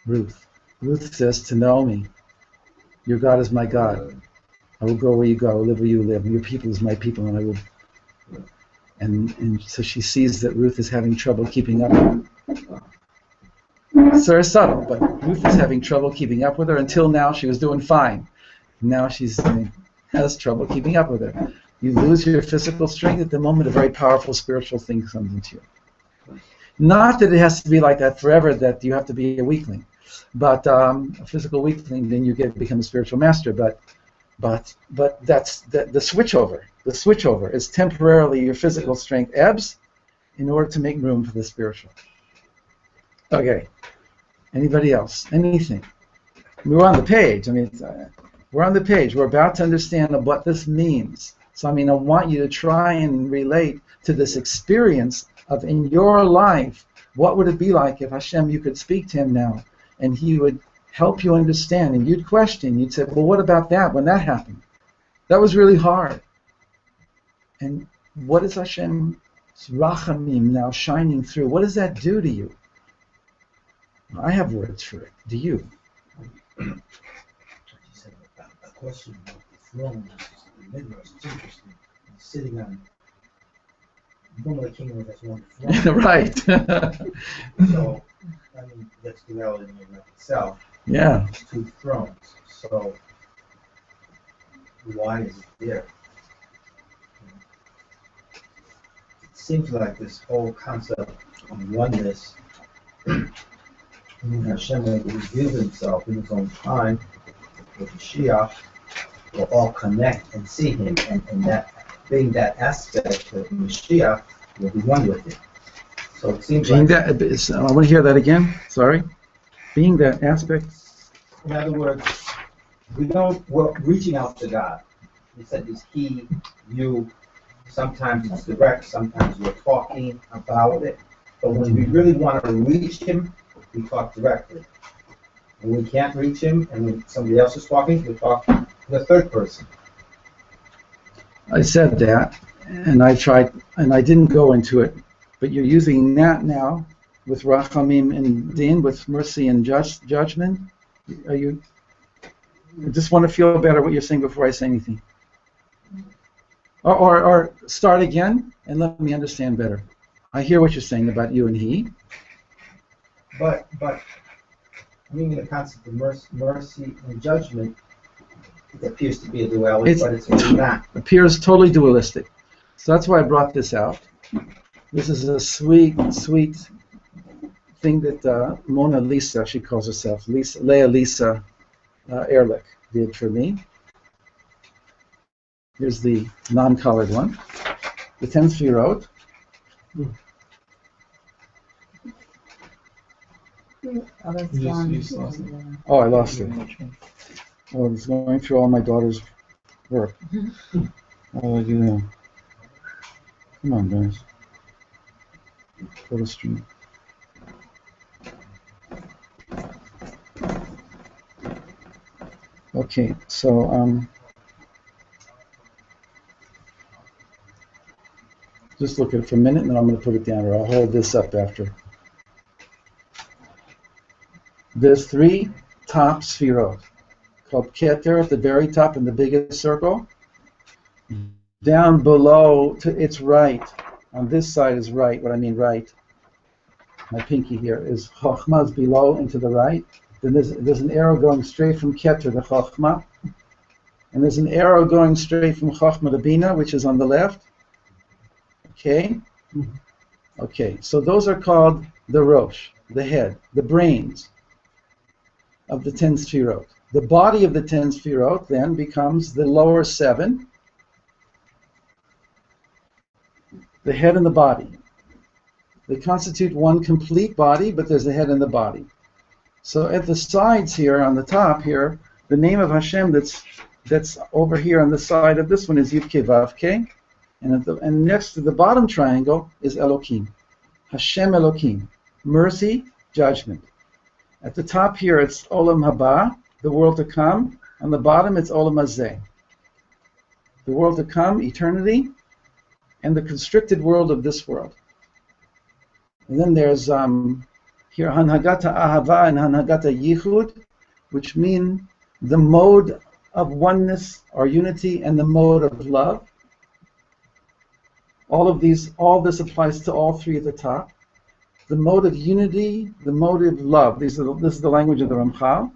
Ruth says to Naomi, your God is my God. I will go where you go, I will live where you live, and your people is my people, and I will. And so she sees that Ruth is having trouble keeping up. It's very subtle, but Ruth is having trouble keeping up with her. Until now, she was doing fine. Now has trouble keeping up with it. You lose your physical strength at the moment a very powerful spiritual thing comes into you. Not that it has to be like that forever, that you have to be a weakling, but a physical weakling, then you become a spiritual master. But that's the switchover. The switchover is temporarily your physical strength ebbs in order to make room for the spiritual. Okay. Anybody else? Anything? We're on the page. We're on the page. We're about to understand what this means. So, I want you to try and relate to this experience of in your life, what would it be like if Hashem, you could speak to him now, and he would help you understand, and you'd question, you'd say, well, what about that, when that happened? That was really hard. And what is Hashem's rachamim now shining through? What does that do to you? I have words for it. Do you? A question about the throne, the midrash, it's interesting. He's sitting on normally the kingdom has one throne. Right. So, that's duality in and of itself. Yeah. Two thrones. So, why is it there? It seems like this whole concept of oneness, Hashem will reveal himself in his own time with Mashiach, will all connect and see him, and that being that aspect of Mashiach will be one with him. So it seems being like that, I want to hear that again. Sorry. Being that aspect. in other words, we're reaching out to God. He said it's he, you, sometimes it's direct, sometimes we're talking about it. But when we really want to reach him, we talk directly. When we can't reach him and when somebody else is talking, we talk to the third person. I said that, and I tried, and I didn't go into it, but you're using that now with rachamim and din, with mercy and judgment. Are you? I just want to feel better what you're saying before I say anything. Or start again and let me understand better. I hear what you're saying about you and he. But in the concept of mercy and judgment, it appears to be a duality, but it's really not. Appears totally dualistic. So that's why I brought this out. This is a sweet, sweet thing that Mona Lisa, she calls herself, Leah Lisa Ehrlich, did for me. Here's the non-colored one. The 10 Sfirot. Oh, that's gone. Oh, I lost it. Oh, I was going through all my daughter's work. Oh, you know. Come on, guys. Go to stream. Okay, so just look at it for a minute, and then I'm going to put it down, or I'll hold this up after. There's 3 top sfirot, called Keter at the very top in the biggest circle. Down below to its right, on this side is right, what I mean right, my pinky here, is Chochmah below and to the right. Then there's an arrow going straight from Keter to Chochmah. And there's an arrow going straight from Chochmah to Bina, which is on the left. Okay? Okay, so those are called the Rosh, the head, the brains of the 10 Sfirot. The body of the 10 Sfirot then becomes the lower 7, the head and the body. They constitute one complete body, but there's the head and the body. So at the sides here, on the top here, the name of Hashem that's over here on the side of this one is Yud Kei Vav Kei, and next to the bottom triangle is Elokim. Hashem Elokim, mercy, judgment. At the top here it's Olam Haba, the world to come. On the bottom it's Olam Hazeh, the world to come, eternity, and the constricted world of this world. And then there's here Hanhagata Ahava and Hanhagata Yichud, which mean the mode of oneness or unity and the mode of love. All this applies to all 3 at the top. The mode of unity, the mode of love. This is the language of the Ramchal.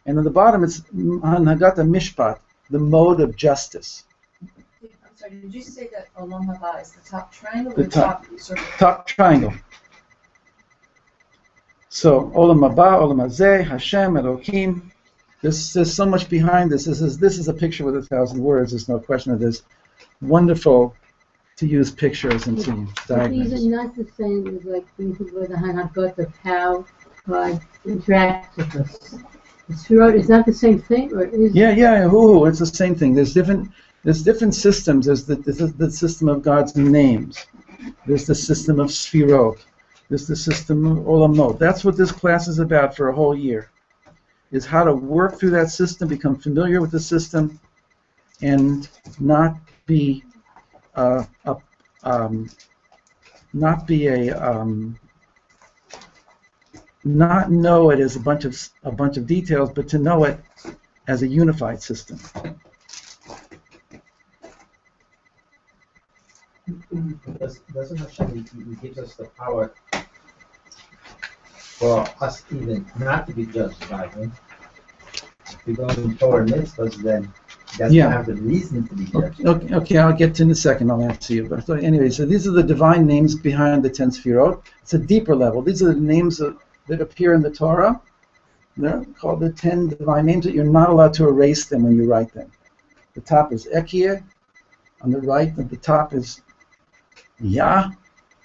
And at the bottom it's Hanhagata Mishpat, the mode of justice. I'm sorry, did you say that Olam Haba is the top triangle or The the top. top circle? Top triangle. So Olam Haba, Olam Hazeh, Hashem, Elohim. There's so much behind this. This is a picture with 1,000 words. There's no question of this. Wonderful to use pictures and to But these diagrams. are not the same as like things where the Hanagot of how God interacts with us. The Sfirot is not the same thing, or is Yeah. It's the same thing. There's different systems. There's the system of God's names. There's the system of Sfirot. There's the system of Olamot. That's what this class is about for a whole year. Is how to work through that system, become familiar with the system, and not not know it as a bunch of details, but to know it as a unified system. Doesn't Hashem, he gives us the power for us even not to be judged by him. If we go in Torah mitzvahs, then he doesn't have the reason to be judged. Okay, I'll get to in a second. I'll answer you. But anyway, so these are the divine names behind the 10 Sfirot. It's a deeper level. These are the names that appear in the Torah. They're called the 10 divine names that you're not allowed to erase them when you write them. The top is Ekyeh. On the right at the top is Yah.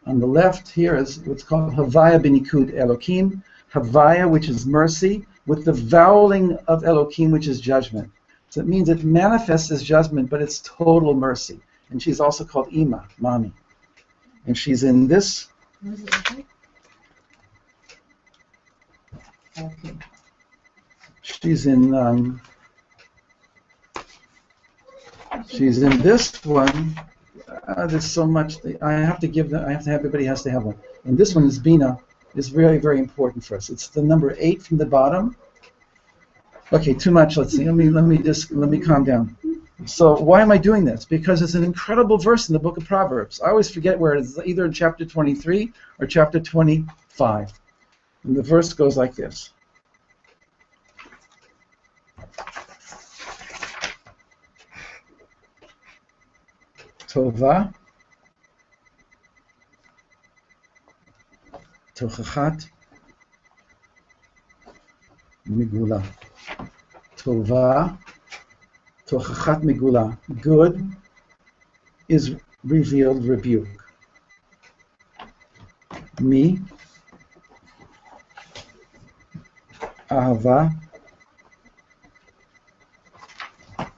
On the left here is what's called Havaya B'nikud Elokim. Havaya, which is mercy, with the voweling of Elokim, which is judgment. So it means it manifests as judgment, but it's total mercy. And she's also called Ima, mommy. And she's in this. She's in. She's in this one. There's so much. I have to give them. Everybody has to have one. And this one is Bina. Is very, very important for us. It's the number 8 from the bottom. Okay, too much. Let's see. Let me calm down. So why am I doing this? Because it's an incredible verse in the book of Proverbs. I always forget where it is. Either in chapter 23 or chapter 25. And the verse goes like this. Tova Tochachat Migula. Tova Tochachat Migula. Good is revealed rebuke. Mi Ahava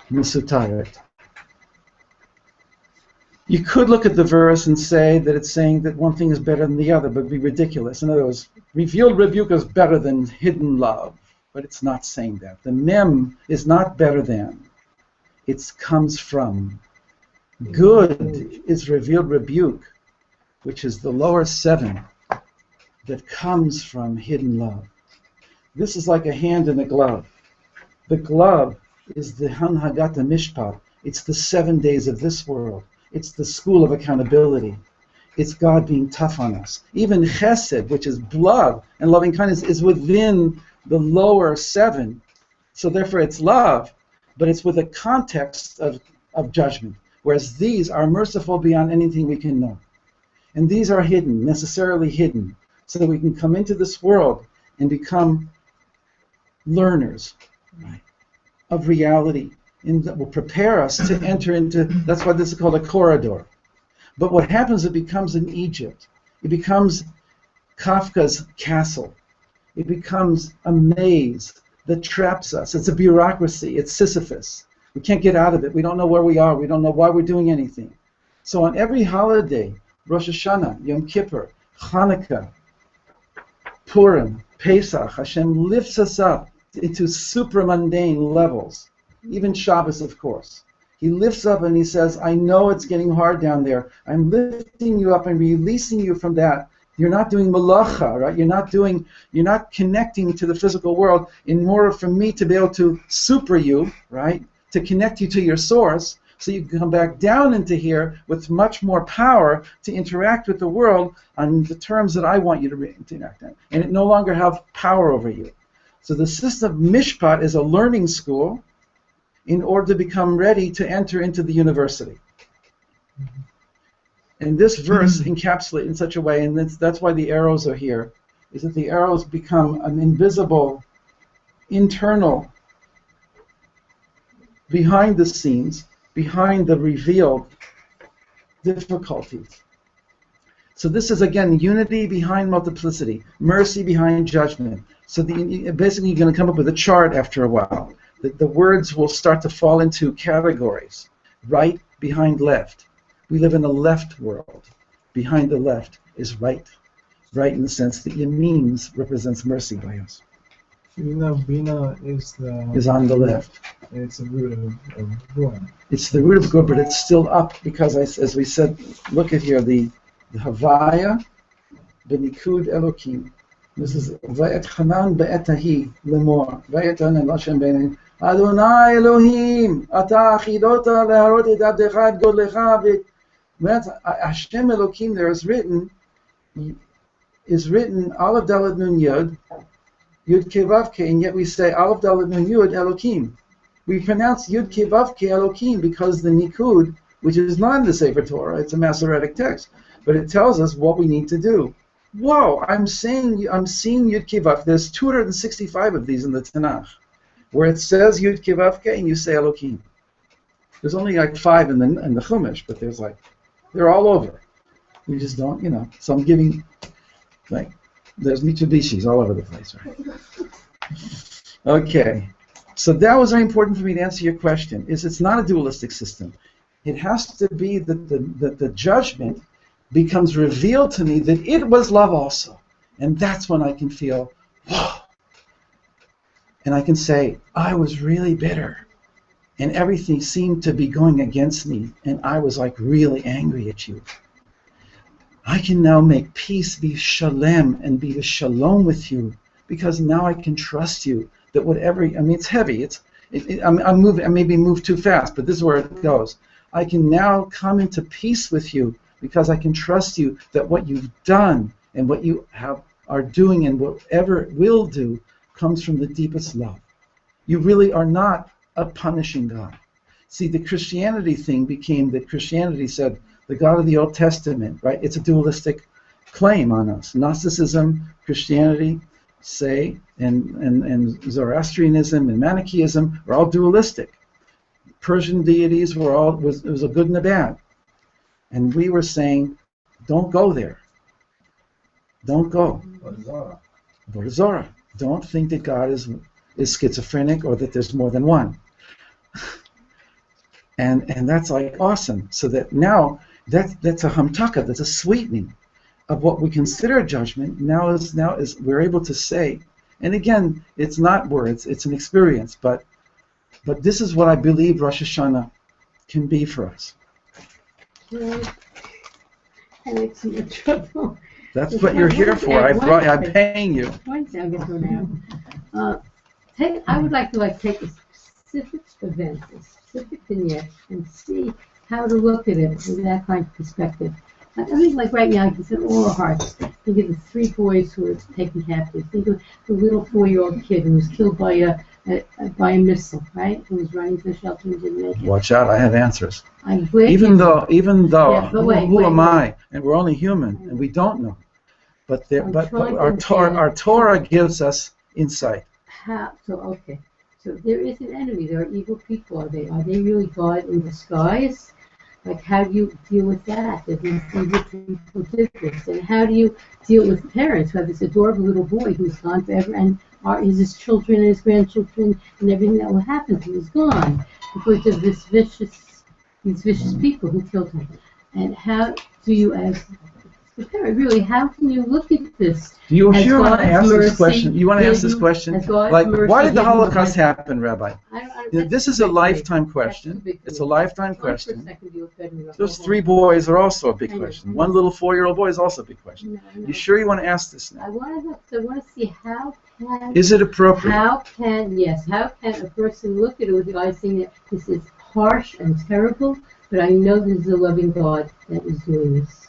Misutaret. You could look at the verse and say that it's saying that one thing is better than the other, but it'd be ridiculous. In other words, revealed rebuke is better than hidden love, but it's not saying that. The mem is not better than. It comes from. Good is revealed rebuke, which is the lower 7 that comes from hidden love. This is like a hand in a glove. The glove is the Hanhagata Mishpat. It's the 7 days of this world. It's the school of accountability. It's God being tough on us. Even chesed, which is love and loving kindness, is within the lower 7. So therefore it's love, but it's with a context of judgment. Whereas these are merciful beyond anything we can know. And these are hidden, necessarily hidden, so that we can come into this world and become learners, right, of reality. And that will prepare us to enter into, that's why this is called a corridor. But what happens, it becomes in Egypt. It becomes Kafka's castle. It becomes a maze that traps us. It's a bureaucracy. It's Sisyphus. We can't get out of it. We don't know where we are. We don't know why we're doing anything. So on every holiday, Rosh Hashanah, Yom Kippur, Hanukkah, Purim, Pesach, Hashem lifts us up into supramundane levels. Even Shabbos, of course. He lifts up and he says, I know it's getting hard down there. I'm lifting you up and releasing you from that. You're not doing malacha, right? You're not connecting to the physical world in order for me to be able to super you, right? To connect you to your source, so you can come back down into here with much more power to interact with the world on the terms that I want you to interact on. And it no longer have power over you. So the system of Mishpat is a learning school in order to become ready to enter into the university. And this verse encapsulates in such a way, and that's why the arrows are here, is that the arrows become an invisible, internal, behind the scenes, behind the revealed difficulties. So this is, again, unity behind multiplicity, mercy behind judgment. So basically you're going to come up with a chart after a while. The words will start to fall into categories. Right behind left. We live in the left world. Behind the left is right. Right in the sense that Yameen represents mercy by us. Even though Bina is on the left. It's the root of good. It's the root of good, but it's still up because, as we said, look at here, the Havaya b'nikud Elokim. This is Va'et Hanan be'etahi lemor. Va'et Hanan Lashem be'enim. Adonai Elohim, ata achidota leharot et abdecha et godlecha. Hashem Elokim, there is written Aleph Dalet Nun Yud, Yud Ke Vav Ke, and yet we say Aleph Dalet Nun Yud Elokim. We pronounce Yud Ke Vav Ke Elokim because the Nikud, which is not in the Sefer Torah, it's a Masoretic text, but it tells us what we need to do. Whoa, I'm seeing Yud Ke Vav. There's 265 of these in the Tanakh, where it says Yud Ke Vav Ke and you say Elokim. There's only like 5 in the Chumash, but they're all over. You just don't, So I'm giving, there's Mitsubishis all over the place, right? Okay. So that was very important for me to answer your question. It's not a dualistic system. It has to be that the judgment becomes revealed to me that it was love also. And that's when I can feel, whoa. And I can say, I was really bitter. And everything seemed to be going against me. And I was really angry at you. I can now make peace, be shalem, and be the shalom with you. Because now I can trust you. That whatever, it's heavy. I'm moving. I maybe move too fast, but this is where it goes. I can now come into peace with you because I can trust you that what you've done and what you are doing and whatever will do comes from the deepest love. You really are not a punishing God. See, the Christianity thing became that Christianity said the God of the Old Testament, right? It's a dualistic claim on us. Gnosticism, Christianity, and Zoroastrianism and Manichaeism were all dualistic. Persian deities were it was a good and a bad. And we were saying, don't go there. Don't go. Bodhizora. Don't think that God is schizophrenic or that there's more than one. and that's awesome. So that now that's a hamtaka, that's a sweetening of what we consider judgment. Now is we're able to say, and again, it's not words, it's an experience, but this is what I believe Rosh Hashanah can be for us. Well, I like some more trouble. That's what you're here for. I'm paying you. One second now. I would like to take a specific event, a specific vignette, and see how to look at it from that kind of perspective. I think right now I can set all our hearts. Think of the 3 boys who were taken captive. Think of the little 4-year-old kid who was killed by a missile, right? Who was running to the shelter and didn't make it. Watch out! I have answers. I'm glad. Even though, Yeah, who am I? And we're only human, and we don't know. But our Torah gives us insight. So there is an enemy. There are evil people. Are they really God in disguise? How do you deal with that? That these evil people did this, and how do you deal with parents who have this adorable little boy who's gone forever, and his children and his grandchildren and everything that will happen to him is gone because of these vicious people who killed him? And how do you, as the parent, really, how can you look at this? Do you sure want to ask this question? You want to ask this question? Why did the Holocaust happen, Rabbi? This is a lifetime question. It's a lifetime question. Those 3 boys are also a big question. One little 4-year-old boy is also a big question. You sure you want to ask this now? I want to see how can... Is it appropriate? How can a person look at it with the eyes saying that this is harsh and terrible, but I know this is a loving God that is doing this.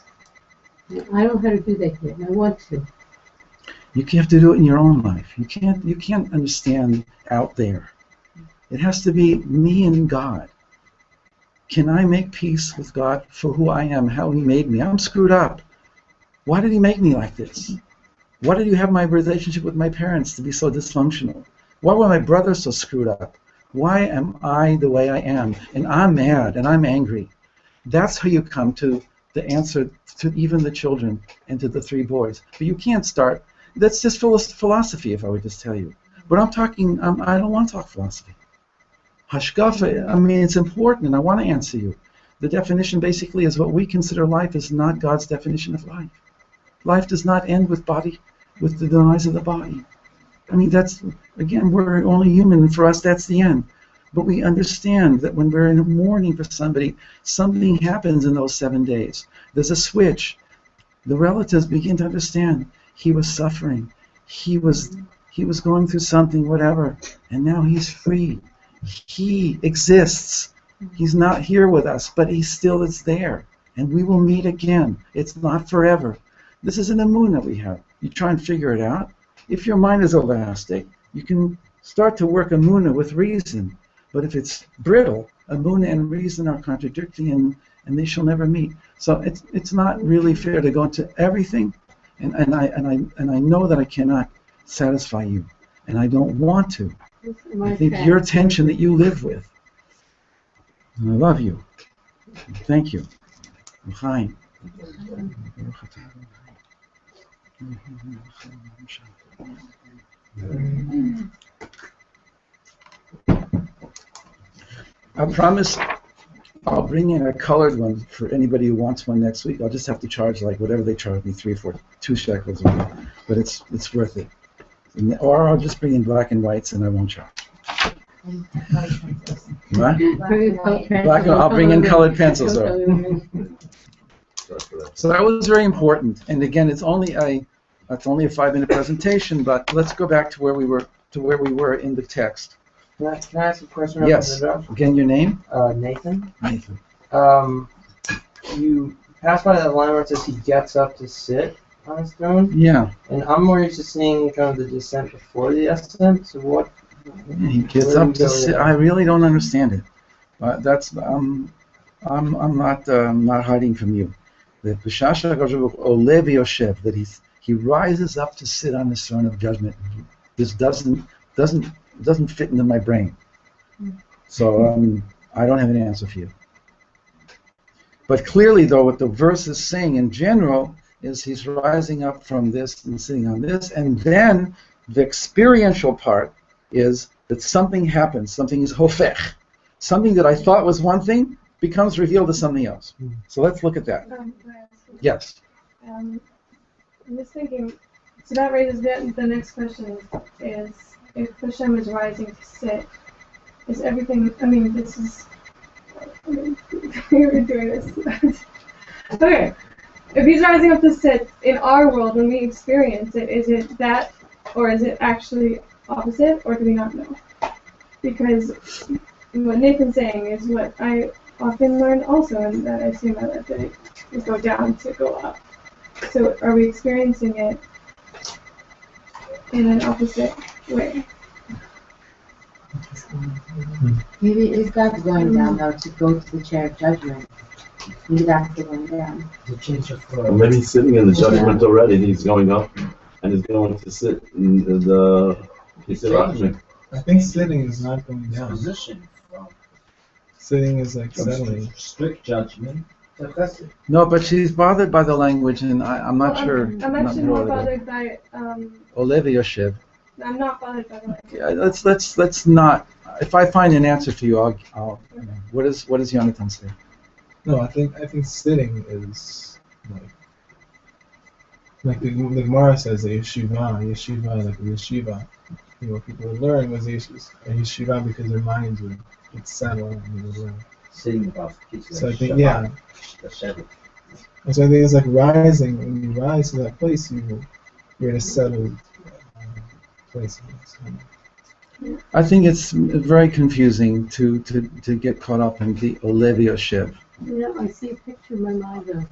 I don't know how to do that yet, and I want to. You have to do it in your own life. You can't understand out there. It has to be me and God. Can I make peace with God for who I am, how He made me? I'm screwed up. Why did He make me like this? Why did you have my relationship with my parents to be so dysfunctional? Why were my brothers so screwed up? Why am I the way I am? And I'm mad and I'm angry. That's how you come to the answer to even the children and to the 3 boys. But you can't start. That's just philosophy, if I would just tell you. But I'm talking, I don't want to talk philosophy. Hashkafa, I mean, it's important, and I want to answer you. The definition basically is what we consider life is not God's definition of life. Life does not end with the demise of the body. I mean, that's, again, we're only human, and for us, that's the end. But we understand that when we're in mourning for somebody, something happens in those 7 days. There's a switch. The relatives begin to understand he was suffering. He was going through something, whatever, and now he's free. He exists. He's not here with us, but he still is there. And we will meet again. It's not forever. This is an emunah we have. You try and figure it out. If your mind is elastic, you can start to work emunah with reason. But if it's brittle, emunah and reason are contradicting, and they shall never meet. So it's not really fair to go into everything, and I know that I cannot satisfy you, and I don't want to. I think your tension that you live with. And I love you. Thank you. L'chaim. I promise I'll bring in a colored one for anybody who wants one next week. I'll just have to charge like whatever they charge me, 3 or 4, 2 shekels, but it's worth it. Or I'll just bring in black and whites and I won't charge. What? Black, I'll bring in colored pencils. So that was very important. And again, it's only a 5-minute presentation, but let's go back to where we were in the text. Can I ask a question? Yes. Again, your name? Nathan. Nathan. You pass by that line where it says he gets up to sit on his throne. Yeah. And I'm more used to seeing kind of the descent before the ascent. So what? He gets up to sit. I really don't understand it. That's I'm not hiding from you. That he rises up to sit on the throne of judgment. This doesn't fit into my brain. So I don't have an answer for you. But clearly, though, what the verse is saying in general is he's rising up from this and sitting on this, and then the experiential part is that something happens, something is hofech. Something that I thought was one thing becomes revealed as something else. So let's look at that. Yes. I'm just thinking, so that raises the next question is if Hashem is rising to sit, is everything, I mean, this is, we're doing this. Okay, if he's rising up to sit in our world when we experience it, is it that, or is it actually opposite, or do we not know? Because what Nathan's saying is what I often learn also, and that I see in my life, that it is go down to go up. So are we experiencing it in an opposite way? Maybe it's God's going down though to go to the chair of judgment. Maybe that's the going down. Or maybe he's sitting in the judgment already. He's going up and he's going to sit in the Kisirachim. I think sitting is not going down. Position. Sitting is like settling. Strict judgment. No, but she's bothered by the language, and I'm not sure. I'm actually more bothered by Olivia Shiv. I'm not bothered by the language. Yeah, let's not. If I find an answer for you, I'll what does Jonathan say? No, I think sitting is like the Gemara says, a yeshiva, like a yeshiva. You know, people would learn was a yeshiva because their minds would settle and they would learn. Sitting about So I think, yeah. And so I think it's like rising. When you rise to that place, you're in a settled place. I think it's very confusing to get caught up in the Olivia Shiv. You know, I see a picture in my mind of,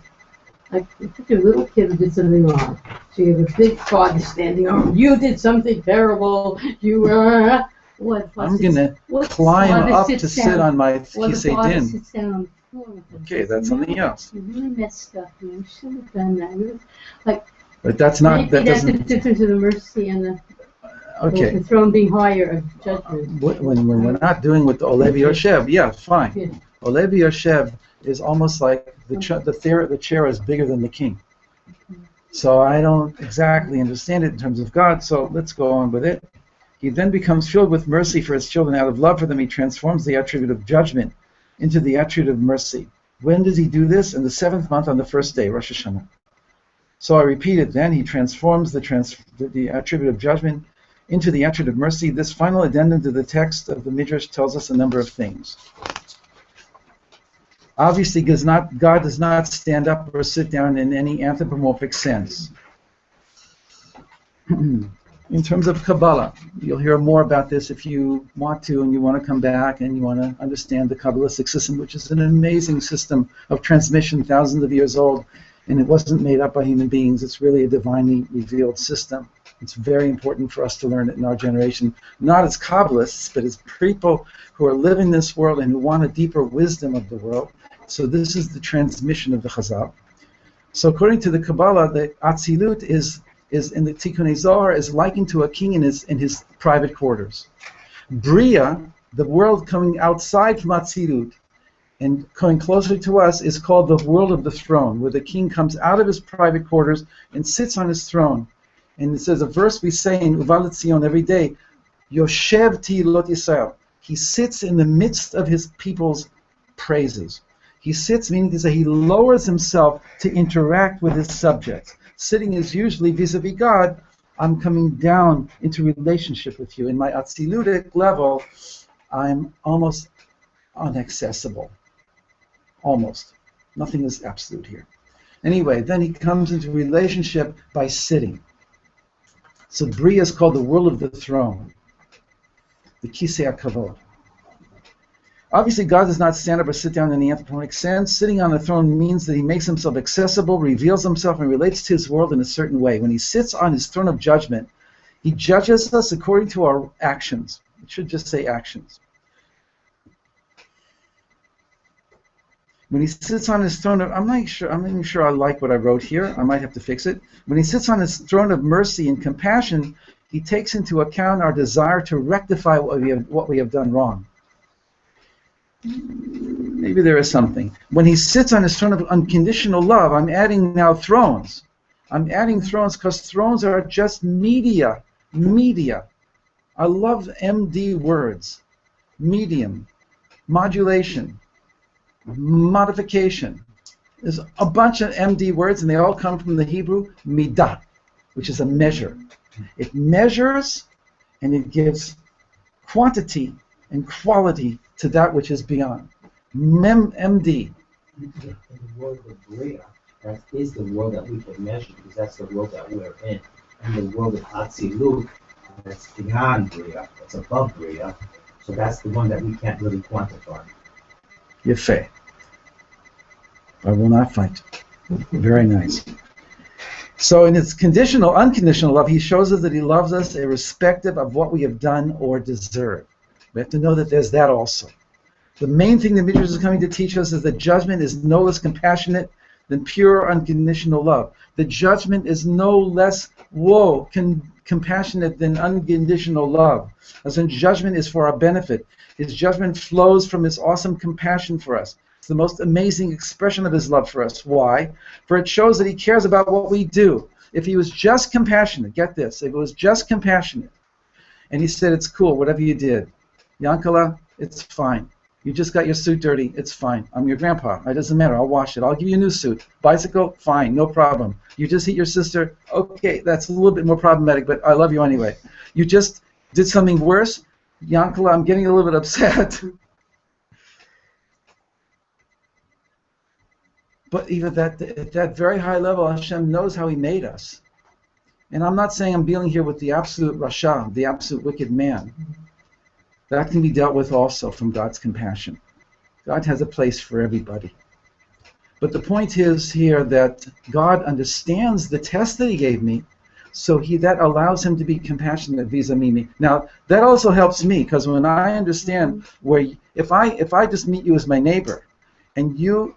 like, a little kid who did something wrong. So you have a big father standing over, you did something terrible, you were, I'm going to climb up to sit on my kisei din. Sits down on the floor with us. Okay, that's something else. You really messed up. You should have done that. Like, but that's not, maybe that that's the doesn't, difference in the mercy and the okay. throne being higher of judgment. When we're not doing with the Olevi Yoshev, yeah, fine. Yeah. Olevi Yoshev is almost like the chair is bigger than the king. So I don't exactly understand it in terms of God, so let's go on with it. He then becomes filled with mercy for his children. Out of love for them, he transforms the attribute of judgment into the attribute of mercy. When does he do this? In the 7th month on the 1st day, Rosh Hashanah. So I repeat it then. He transforms the attribute of judgment into the attribute of mercy. This final addendum to the text of the Midrash tells us a number of things. Obviously, God does not stand up or sit down in any anthropomorphic sense. In terms of Kabbalah, you'll hear more about this if you want to, and you want to come back and you want to understand the Kabbalistic system, which is an amazing system of transmission, thousands of years old, and it wasn't made up by human beings. It's really a divinely revealed system. It's very important for us to learn it in our generation, not as Kabbalists, but as people who are living this world and who want a deeper wisdom of the world. So this is the transmission of the Chazal. So according to the Kabbalah, the Atzilut is in the Tikkunei Zohar is likened to a king in his private quarters. Bria, the world coming outside from Atzilut and coming closer to us, is called the world of the throne, where the king comes out of his private quarters and sits on his throne. And it says a verse we say in Uva L'Tzion every day, Yoshev Tehilot Yisrael. He sits in the midst of his people's praises. He sits, meaning to say he lowers himself to interact with his subjects. Sitting is usually vis-a-vis God. I'm coming down into relationship with you. In my Atzilutic level, I'm almost inaccessible. Almost. Nothing is absolute here. Anyway, then he comes into relationship by sitting. So Bria is called the world of the throne, the Kisei HaKavod. Obviously, God does not stand up or sit down in the anthropomorphic sense. Sitting on the throne means that he makes himself accessible, reveals himself, and relates to his world in a certain way. When he sits on his throne of judgment, he judges us according to our actions. It should just say actions. When he sits on his throne of, I'm not even sure I like what I wrote here. I might have to fix it. When he sits on his throne of mercy and compassion, he takes into account our desire to rectify what we have done wrong. Maybe there is something. When he sits on his throne of unconditional love, I'm adding now thrones. I'm adding thrones because thrones are just media. Media. I love MD words. Medium. Modulation. Modification. There's a bunch of MD words, and they all come from the Hebrew midah, which is a measure. It measures, and it gives quantity and quality to that which is beyond. MD. In the world of Bria, that is the world that we can measure, because that's the world that we're in. And the world of Atzilut, that's beyond Bria, that's above Bria, so that's the one that we can't really quantify. Yefeh. I will not fight. Very nice. So in its unconditional love, he shows us that he loves us irrespective of what we have done or deserve. We have to know that there's that also. The main thing the Midrash is coming to teach us is that judgment is no less compassionate than pure unconditional love. The judgment is no less compassionate than unconditional love. As in, judgment is for our benefit. His judgment flows from his awesome compassion for us. It's the most amazing expression of his love for us. Why? For it shows that he cares about what we do. If he was just compassionate, get this, if it was just compassionate, and he said, it's cool, whatever you did, Yankala, it's fine. You just got your suit dirty, it's fine. I'm your grandpa, it doesn't matter, I'll wash it, I'll give you a new suit. Bicycle, fine, no problem. You just hit your sister, okay, that's a little bit more problematic, but I love you anyway. You just did something worse, Yankala, I'm getting a little bit upset. But even at that very high level, Hashem knows how he made us. And I'm not saying I'm dealing here with the absolute Rasha, the absolute wicked man. That can be dealt with also from God's compassion. God has a place for everybody. But the point is here that God understands the test that he gave me, So that allows him to be compassionate vis-a-vis me. Now that also helps me, because when I understand if I just meet you as my neighbor, and you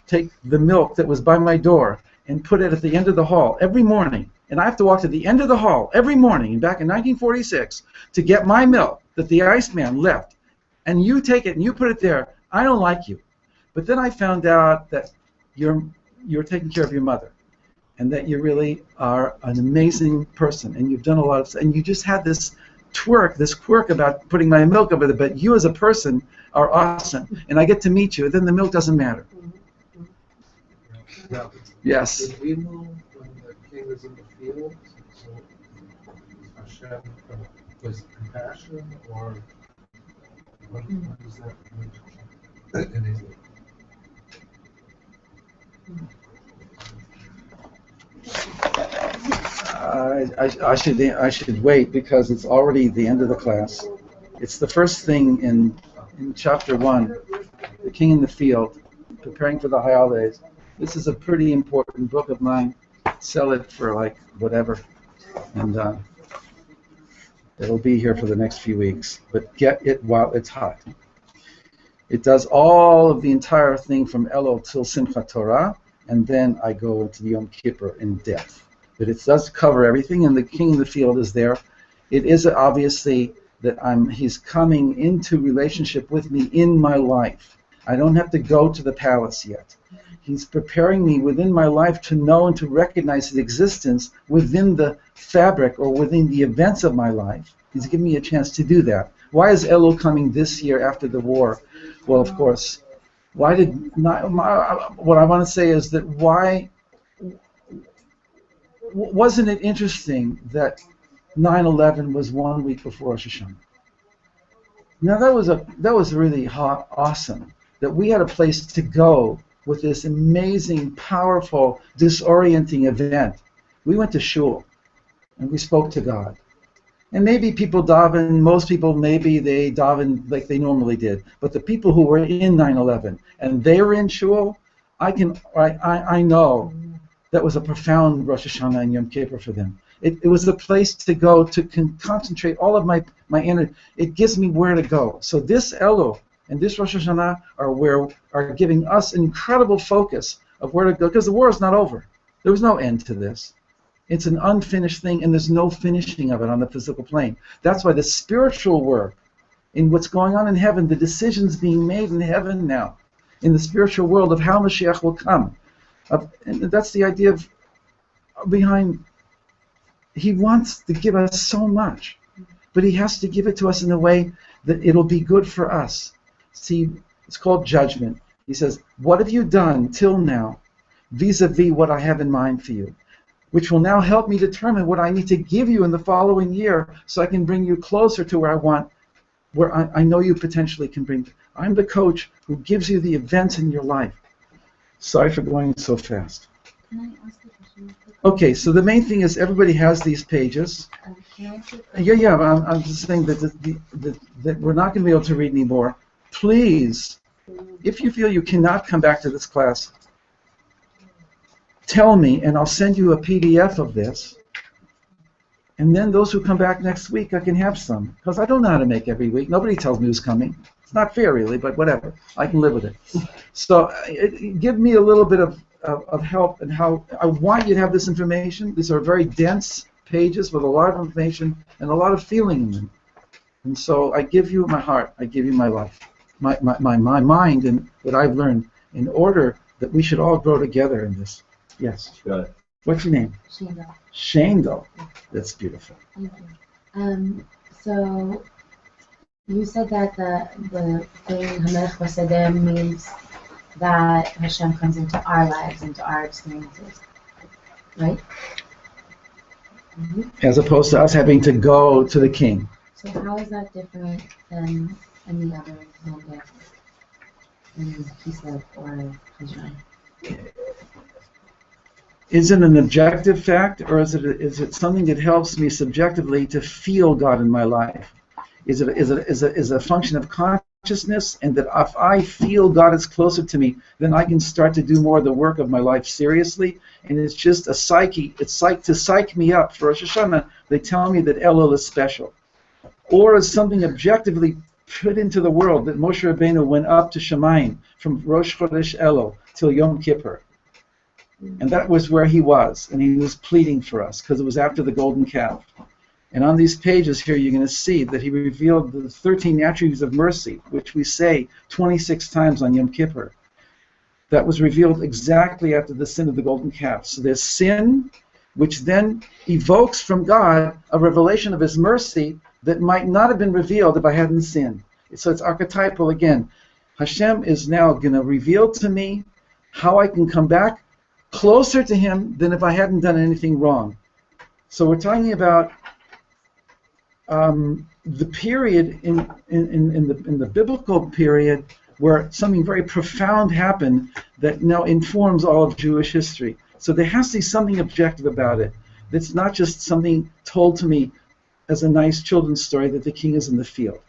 take the milk that was by my door and put it at the end of the hall every morning, and I have to walk to the end of the hall every morning back in 1946 to get my milk that the Iceman left, and you take it and you put it there, I don't like you. But then I found out that you're taking care of your mother, and that you really are an amazing person, and you've done a lot of, and you just had this quirk about putting my milk over there, but you as a person are awesome, and I get to meet you, and then the milk doesn't matter. Now, Yes. did we know when the king was in the field? So Hashem was compassion, or what does that mean? I should wait because it's already the end of the class. It's the first thing in chapter 1, the king in the field, preparing for the high holidays. This is a pretty important book of mine. Sell it for like whatever, and it'll be here for the next few weeks. But get it while it's hot. It does all of the entire thing from Elul till Simchat Torah, and then I go into the Yom Kippur in depth. But it does cover everything, and the king in the field is there. It is obviously that he's coming into relationship with me in my life. I don't have to go to the palace yet. He's preparing me within my life to know and to recognize his existence within the fabric or within the events of my life. He's giving me a chance to do that. Why is Elul coming this year after the war? Well, of course, what I want to say is that wasn't it interesting that 9/11 was 1 week before Rosh Hashanah? Now that was really awesome that we had a place to go with this amazing, powerful, disorienting event. We went to shul and we spoke to God. And maybe people daven, most people maybe they daven like they normally did. But the people who were in 9/11 and they were in shul, I know that was a profound Rosh Hashanah and Yom Kippur for them. It was the place to go to concentrate all of my energy. It gives me where to go. So this Elul and this Rosh Hashanah are giving us an incredible focus of where to go, because the war is not over. There was no end to this. It's an unfinished thing, and there's no finishing of it on the physical plane. That's why the spiritual work in what's going on in heaven, the decisions being made in heaven now, in the spiritual world of how Mashiach will come. And that's the idea behind. He wants to give us so much, but he has to give it to us in a way that it'll be good for us. See, it's called judgment. He says, what have you done till now vis-a-vis what I have in mind for you, which will now help me determine what I need to give you in the following year so I can bring you closer to where I want, where I know you potentially can bring. I'm the coach who gives you the events in your life. Sorry for going so fast. Can I ask a question? Okay, so the main thing is everybody has these pages. Can I ask a question? Yeah, I'm just saying that that we're not going to be able to read anymore. Please, if you feel you cannot come back to this class, tell me, and I'll send you a PDF of this. And then those who come back next week, I can have some, because I don't know how to make every week. Nobody tells me who's coming. It's not fair, really, but whatever. I can live with it. So give me a little bit of help and how I want you to have this information. These are very dense pages with a lot of information and a lot of feeling in them. And so I give you my heart. I give you my life, my mind, and what I've learned in order that we should all grow together in this. Yes. Got it. What's your name? Shango. Shango. That's beautiful. Thank you. So you said that the thing Hamelech Vasedem means that Hashem comes into our lives, into our experiences, right? Mm-hmm. As opposed to us having to go to the king. So how is that different than any other Hamelech in Kislev or Cheshvan? Is it an objective fact, or is it something that helps me subjectively to feel God in my life? Is it a function of consciousness, and that if I feel God is closer to me, then I can start to do more of the work of my life seriously. And it's just a psyche. It's like to psych me up. For Rosh Hashanah, they tell me that Elul is special. Or as something objectively put into the world, that Moshe Rabbeinu went up to Shemayim from Rosh Chodesh Elul till Yom Kippur. And that was where he was. And he was pleading for us because it was after the golden calf. And on these pages here, you're going to see that he revealed the 13 attributes of mercy, which we say 26 times on Yom Kippur. That was revealed exactly after the sin of the golden calf. So there's sin, which then evokes from God a revelation of his mercy that might not have been revealed if I hadn't sinned. So it's archetypal again. Hashem is now going to reveal to me how I can come back closer to him than if I hadn't done anything wrong. So we're talking about the period in the biblical period where something very profound happened that now informs all of Jewish history. So there has to be something objective about it. It's not just something told to me as a nice children's story that the king is in the field.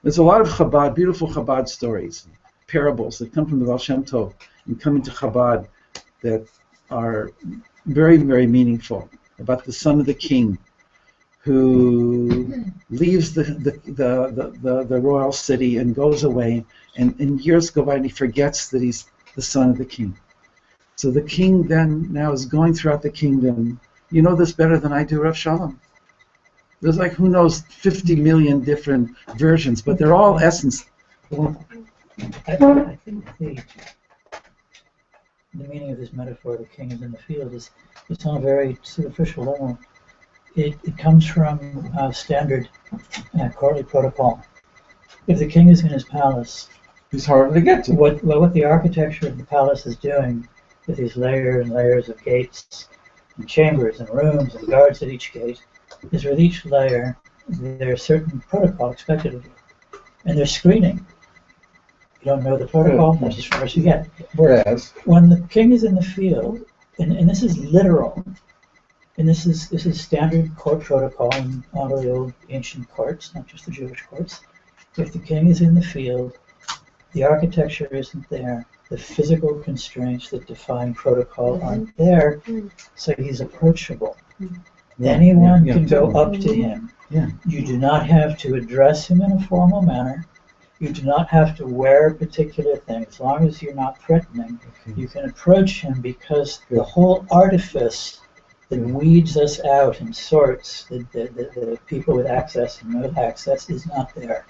There's a lot of Chabad, beautiful Chabad stories, parables that come from the Baal Shem Tov and come into Chabad that are very, very meaningful, about the son of the king who leaves the royal city and goes away, and years go by and he forgets that he's the son of the king. So the king then now is going throughout the kingdom. You know this better than I do, Rav Shalom. There's like, who knows, 50 million different versions, but they're all essence. I think the meaning of this metaphor, the king is in the field, is it's on a very superficial level. It comes from standard courtly protocol. If the king is in his palace, he's hard to get to. What the architecture of the palace is doing, with these layers and layers of gates and chambers and rooms and guards at each gate, is with each layer there's certain protocol expected of you. And there's screening. You don't know the protocol, that's as far as you get. Whereas when the king is in the field, and this is literal, and this is standard court protocol in all of the old ancient courts, not just the Jewish courts. If the king is in the field, the architecture isn't there, the physical constraints that define protocol aren't there, so he's approachable. Anyone can go up to him. You do not have to address him in a formal manner. You do not have to wear particular things. As long as you're not threatening, you can approach him, because the whole artifice that weeds us out and sorts the people with access and no access is not there.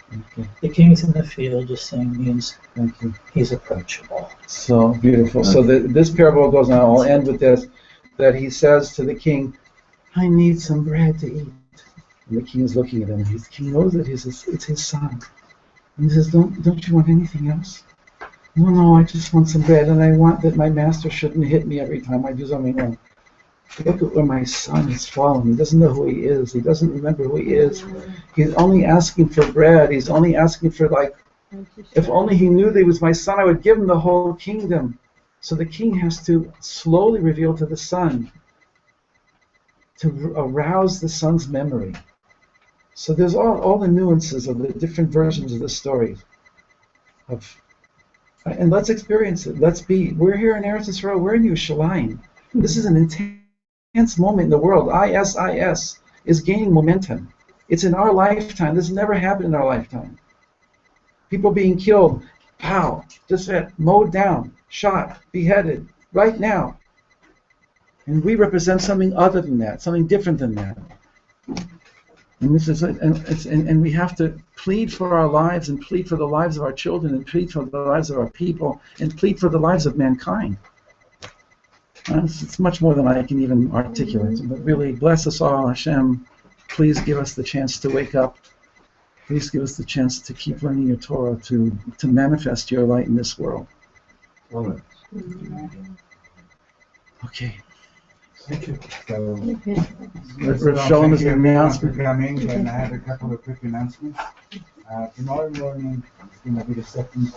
The king is in the field, just saying, means he's approachable. So beautiful. So this parable goes on. I'll end with this, that he says to the king, I need some bread to eat. And the king is looking at him. The king knows that it's his son. And he says, don't you want anything else? No, I just want some bread, and I want that my master shouldn't hit me every time I do something wrong. Look at where my son has fallen. He doesn't know who he is. He doesn't remember who he is. He's only asking for bread. He's only asking for, like, if only he knew that he was my son, I would give him the whole kingdom. So the king has to slowly reveal to the son, to arouse the son's memory. So there's all the nuances of the different versions of the story. And let's experience it. We're here in Eretz Yisrael. We're in Yerushalayim. This is an intense moment in the world. ISIS is gaining momentum. It's in our lifetime. This has never happened in our lifetime. People being killed, pow, just mowed down, shot, beheaded, right now. And we represent something other than that, something different than that. And this is and we have to plead for our lives, and plead for the lives of our children, and plead for the lives of our people, and plead for the lives of mankind. It's much more than I can even articulate. But really, bless us all, Hashem. Please give us the chance to wake up. Please give us the chance to keep learning your Torah, to manifest your light in this world. Okay. Thank you. So, Rav Shalom is an announcement. And I have a couple of quick announcements. Tomorrow morning, it's going to be the second